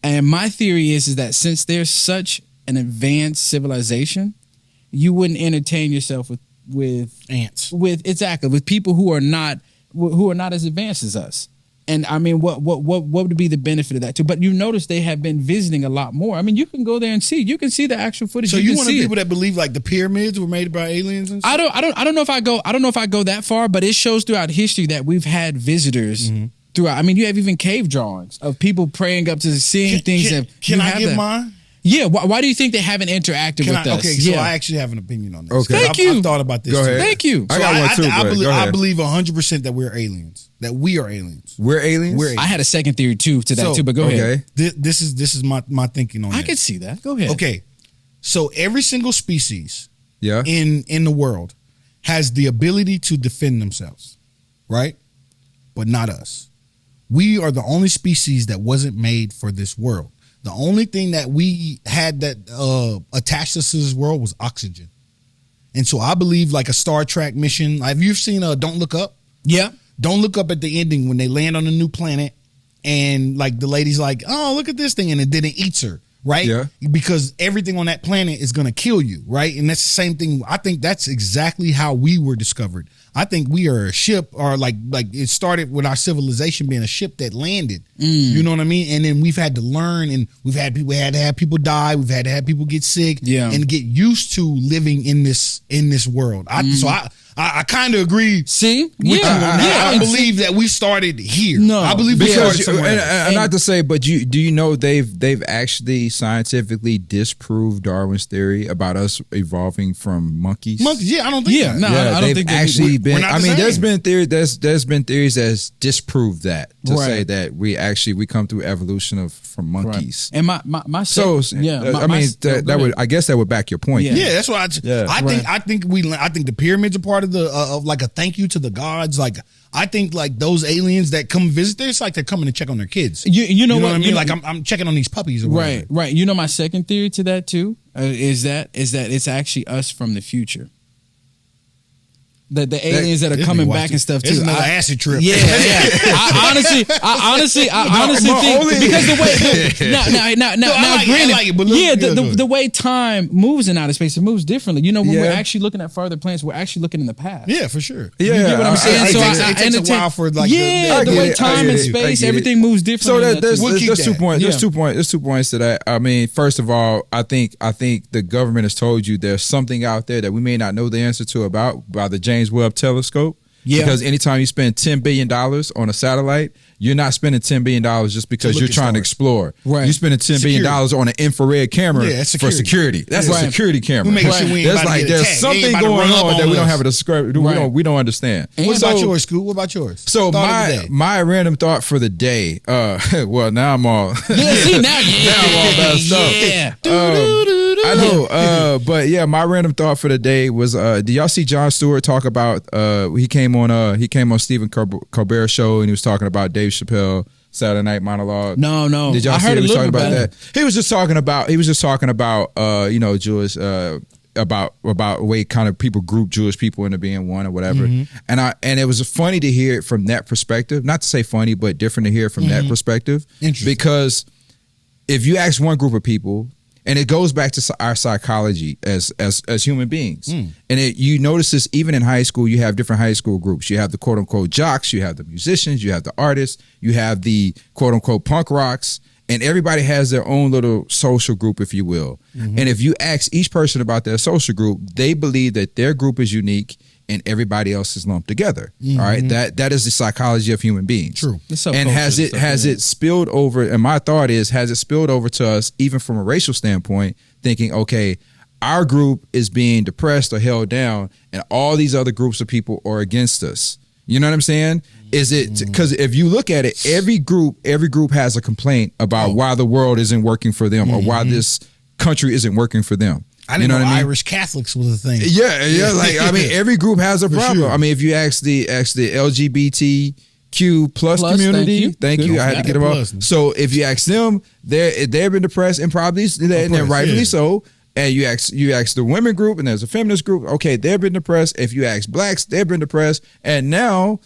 And my theory is that since there's such an advanced civilization, you wouldn't entertain yourself with ants, with people who are not as advanced as us. And I mean, what would be the benefit of that too? But you notice they have been visiting a lot more. I mean, you can go there and see. You can see the actual footage. So you one of the people that believe like the pyramids were made by aliens and stuff? I don't know if I go that far, but it shows throughout history that we've had visitors throughout. I mean, you have even cave drawings of people praying up to seeing things. Can I give mine? Yeah, why do you think they haven't interacted with us? Okay, so I actually have an opinion on this. Okay. Thank you. I've thought about this. Go ahead. Thank you. I got one too. I believe 100% that we're aliens. That we are aliens. We're aliens? We're aliens. I had a second theory too to that too, but go ahead. This is my thinking on it. I can see that. Go ahead. Okay, so every single species Yeah. in the world has the ability to defend themselves, right? But not us. We are the only species that wasn't made for this world. The only thing that we had that attached us to this world was oxygen. And so I believe like a Star Trek mission. Have you seen Don't Look Up? Yeah. Don't Look Up at the ending when they land on a new planet and like the lady's like, oh, look at this thing. And then it eats her, right? Yeah. Because everything on that planet is going to kill you, right? And that's the same thing. I think that's exactly how we were discovered. I think we are a ship, or like it started with our civilization being a ship that landed. You know what I mean? And then we've had to learn, and we had to have people die. We've had to have people get sick, and get used to living in this world. So I kind of agree. See, I believe that we started here. No, I believe we started somewhere. And not to say, but do you know they've actually scientifically disproved Darwin's theory about us evolving from monkeys? Yeah, I don't think that. No, I don't think actually been. not I the mean, same. there's been theories that's disproved that to Right. say that we come through evolution from monkeys. And my I guess that would back your point. Yeah. Yeah, that's why I think the pyramids are part of the of like a thank you to the gods. Like I think like those aliens that come visit there, it's like they're coming to check on their kids. You know what I mean? Like I'm checking on these puppies. Or whatever. Right. You know my second theory to that too is that it's actually us from the future. The aliens that are coming back and stuff too. It's another acid trip. Yeah. I honestly think because the way the way time moves in outer space, it moves differently. You know, when we're actually looking at farther planets, we're actually looking in the past. Yeah, for sure. Yeah, You get what I'm saying? It takes a while for like the way time and space, everything moves differently. So there's 2 points. Yeah. There's 2 points to that. I mean, first of all, I think the government has told you there's something out there that we may not know the answer to by the James Webb Telescope. Yeah. Because anytime you spend $10 billion on a satellite, you're not spending $10 billion just because you're trying to explore. Right. You're spending $10 billion on an infrared camera for security. That's a security camera. There's something going on that we don't have a description. We don't understand. What about yours, Scoot? What about yours? So my random thought for the day. Well, now I'm all now I'm all messed up. I know, but yeah, my random thought for the day was: did y'all see Jon Stewart talk about? He came on Stephen Colbert's show and he was talking about Dave Chappelle Saturday Night Monologue. No. Did y'all see he was talking about that? He was just talking about Jewish about the way kind of people group Jewish people into being one or whatever. And it was funny to hear it from that perspective. Not to say funny, but different to hear it from that perspective. Because if you ask one group of people. And it goes back to our psychology as human beings. And you notice this even in high school, you have different high school groups. You have the quote unquote jocks, you have the musicians, you have the artists, you have the quote unquote punk rocks, and everybody has their own little social group, if you will. And if you ask each person about their social group, they believe that their group is unique and everybody else is lumped together. All right, that is the psychology of human beings. True. And has it spilled over? And my thought is, has it spilled over to us, even from a racial standpoint, thinking, okay, our group is being depressed or held down, and all these other groups of people are against us. You know what I'm saying? Is it because if you look at it, every group has a complaint about why the world isn't working for them or why this country isn't working for them. I didn't know what I mean? Irish Catholics was a thing. Yeah. Like, I mean, every group has a problem. Sure. I mean, if you ask the LGBTQ plus community, thank you. I had to get them off. So if you ask them, they've been depressed and probably and they're rightfully so. And you ask the women group, and there's a feminist group. Okay, they've been depressed. If you ask blacks, they've been depressed. And now,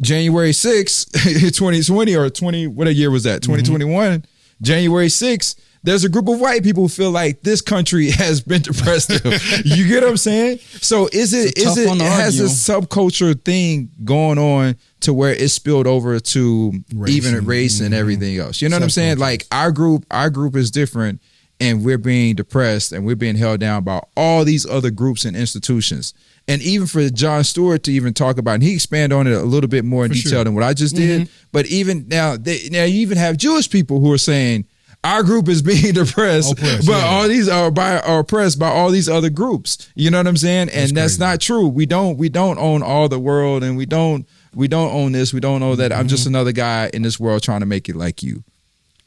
January 6th, 2020 or 20, what year was that? 2021. January 6th. There's a group of white people who feel like this country has been depressed. You get what I'm saying? So has a subculture thing going on to where it's spilled over to race and everything else? You know what I'm saying? Like our group is different, and we're being depressed and we're being held down by all these other groups and institutions. And even for Jon Stewart to even talk about, and he expanded on it a little bit more in detail than what I just did. But even now you even have Jewish people who are saying, our group is being depressed, all these are oppressed by all these other groups. You know what I'm saying? And that's not true. We don't own all the world, and we don't own this. We don't own that. I'm just another guy in this world trying to make it like you.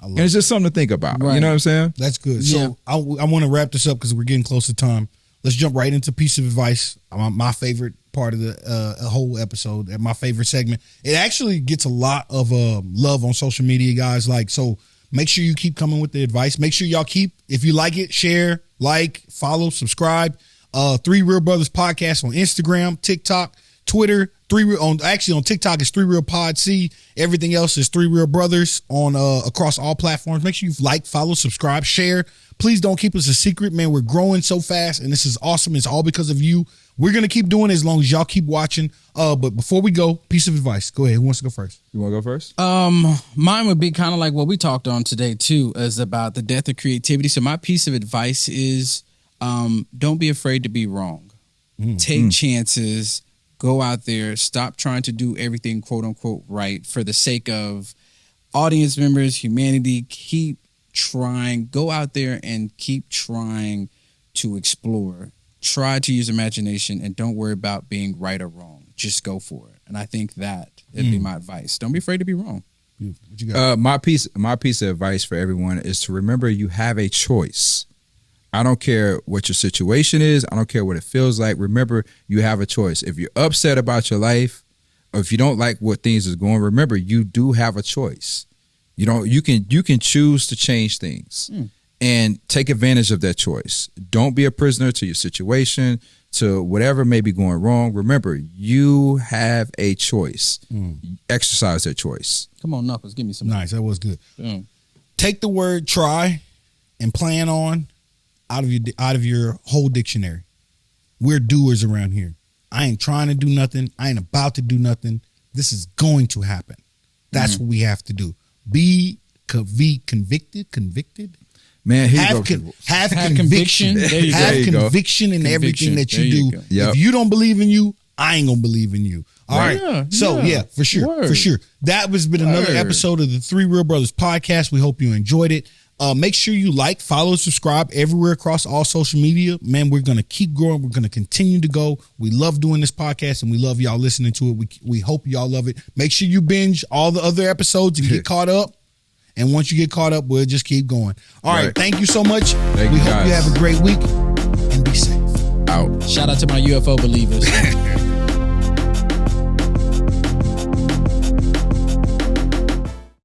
And it's just something to think about. Right. You know what I'm saying? That's good. So I want to wrap this up because we're getting close to time. Let's jump right into piece of advice. My favorite part of the whole episode, and my favorite segment. It actually gets a lot of love on social media, guys. So make sure you keep coming with the advice. Make sure y'all if you like it, share, follow, subscribe. 3 Real Brothers Podcast on Instagram, TikTok, Twitter. On TikTok it's 3 Real Pod C. Everything else is 3 Real Brothers on across all platforms. Make sure you follow, subscribe, share. Please don't keep us a secret, man. We're growing so fast, and this is awesome. It's all because of you. We're gonna keep doing it as long as y'all keep watching. But before we go, piece of advice. Go ahead. Who wants to go first? You want to go first? Mine would be kind of like what we talked on today too, is about the death of creativity. So my piece of advice is, don't be afraid to be wrong. Take chances. Go out there. Stop trying to do everything quote unquote right for the sake of audience members, humanity. Keep trying. Go out there and keep trying to explore. Try to use imagination, and don't worry about being right or wrong. Just go for it. And I think that would be my advice. Don't be afraid to be wrong. What you got? My piece of advice for everyone is to remember you have a choice. I don't care what your situation is. I don't care what it feels like. Remember, you have a choice. If you're upset about your life, or if you don't like what things is going, remember you do have a choice. You can choose to change things and take advantage of that choice. Don't be a prisoner to your situation, to whatever may be going wrong. Remember, you have a choice. Exercise that choice. Come on, Knuckles, give me some. Nice, that was good. Take the word try and plan on out of your whole dictionary. We're doers around here. I ain't trying to do nothing. I ain't about to do nothing. This is going to happen. That's what we have to do. Be convicted. Man, have conviction. Have conviction in everything that you do. If you don't believe in you, I ain't gonna believe in you. All right. For sure. That has been another episode of the 3 Real Brothers Podcast. We hope you enjoyed it. Make sure you follow, subscribe everywhere across all social media. Man, we're going to keep growing. We're going to continue to go. We love doing this podcast, and we love y'all listening to it. We hope y'all love it. Make sure you binge all the other episodes and get caught up. And once you get caught up, we'll just keep going. All right. Thank you so much. We hope you have a great week, and be safe. Out. Shout out to my UFO believers.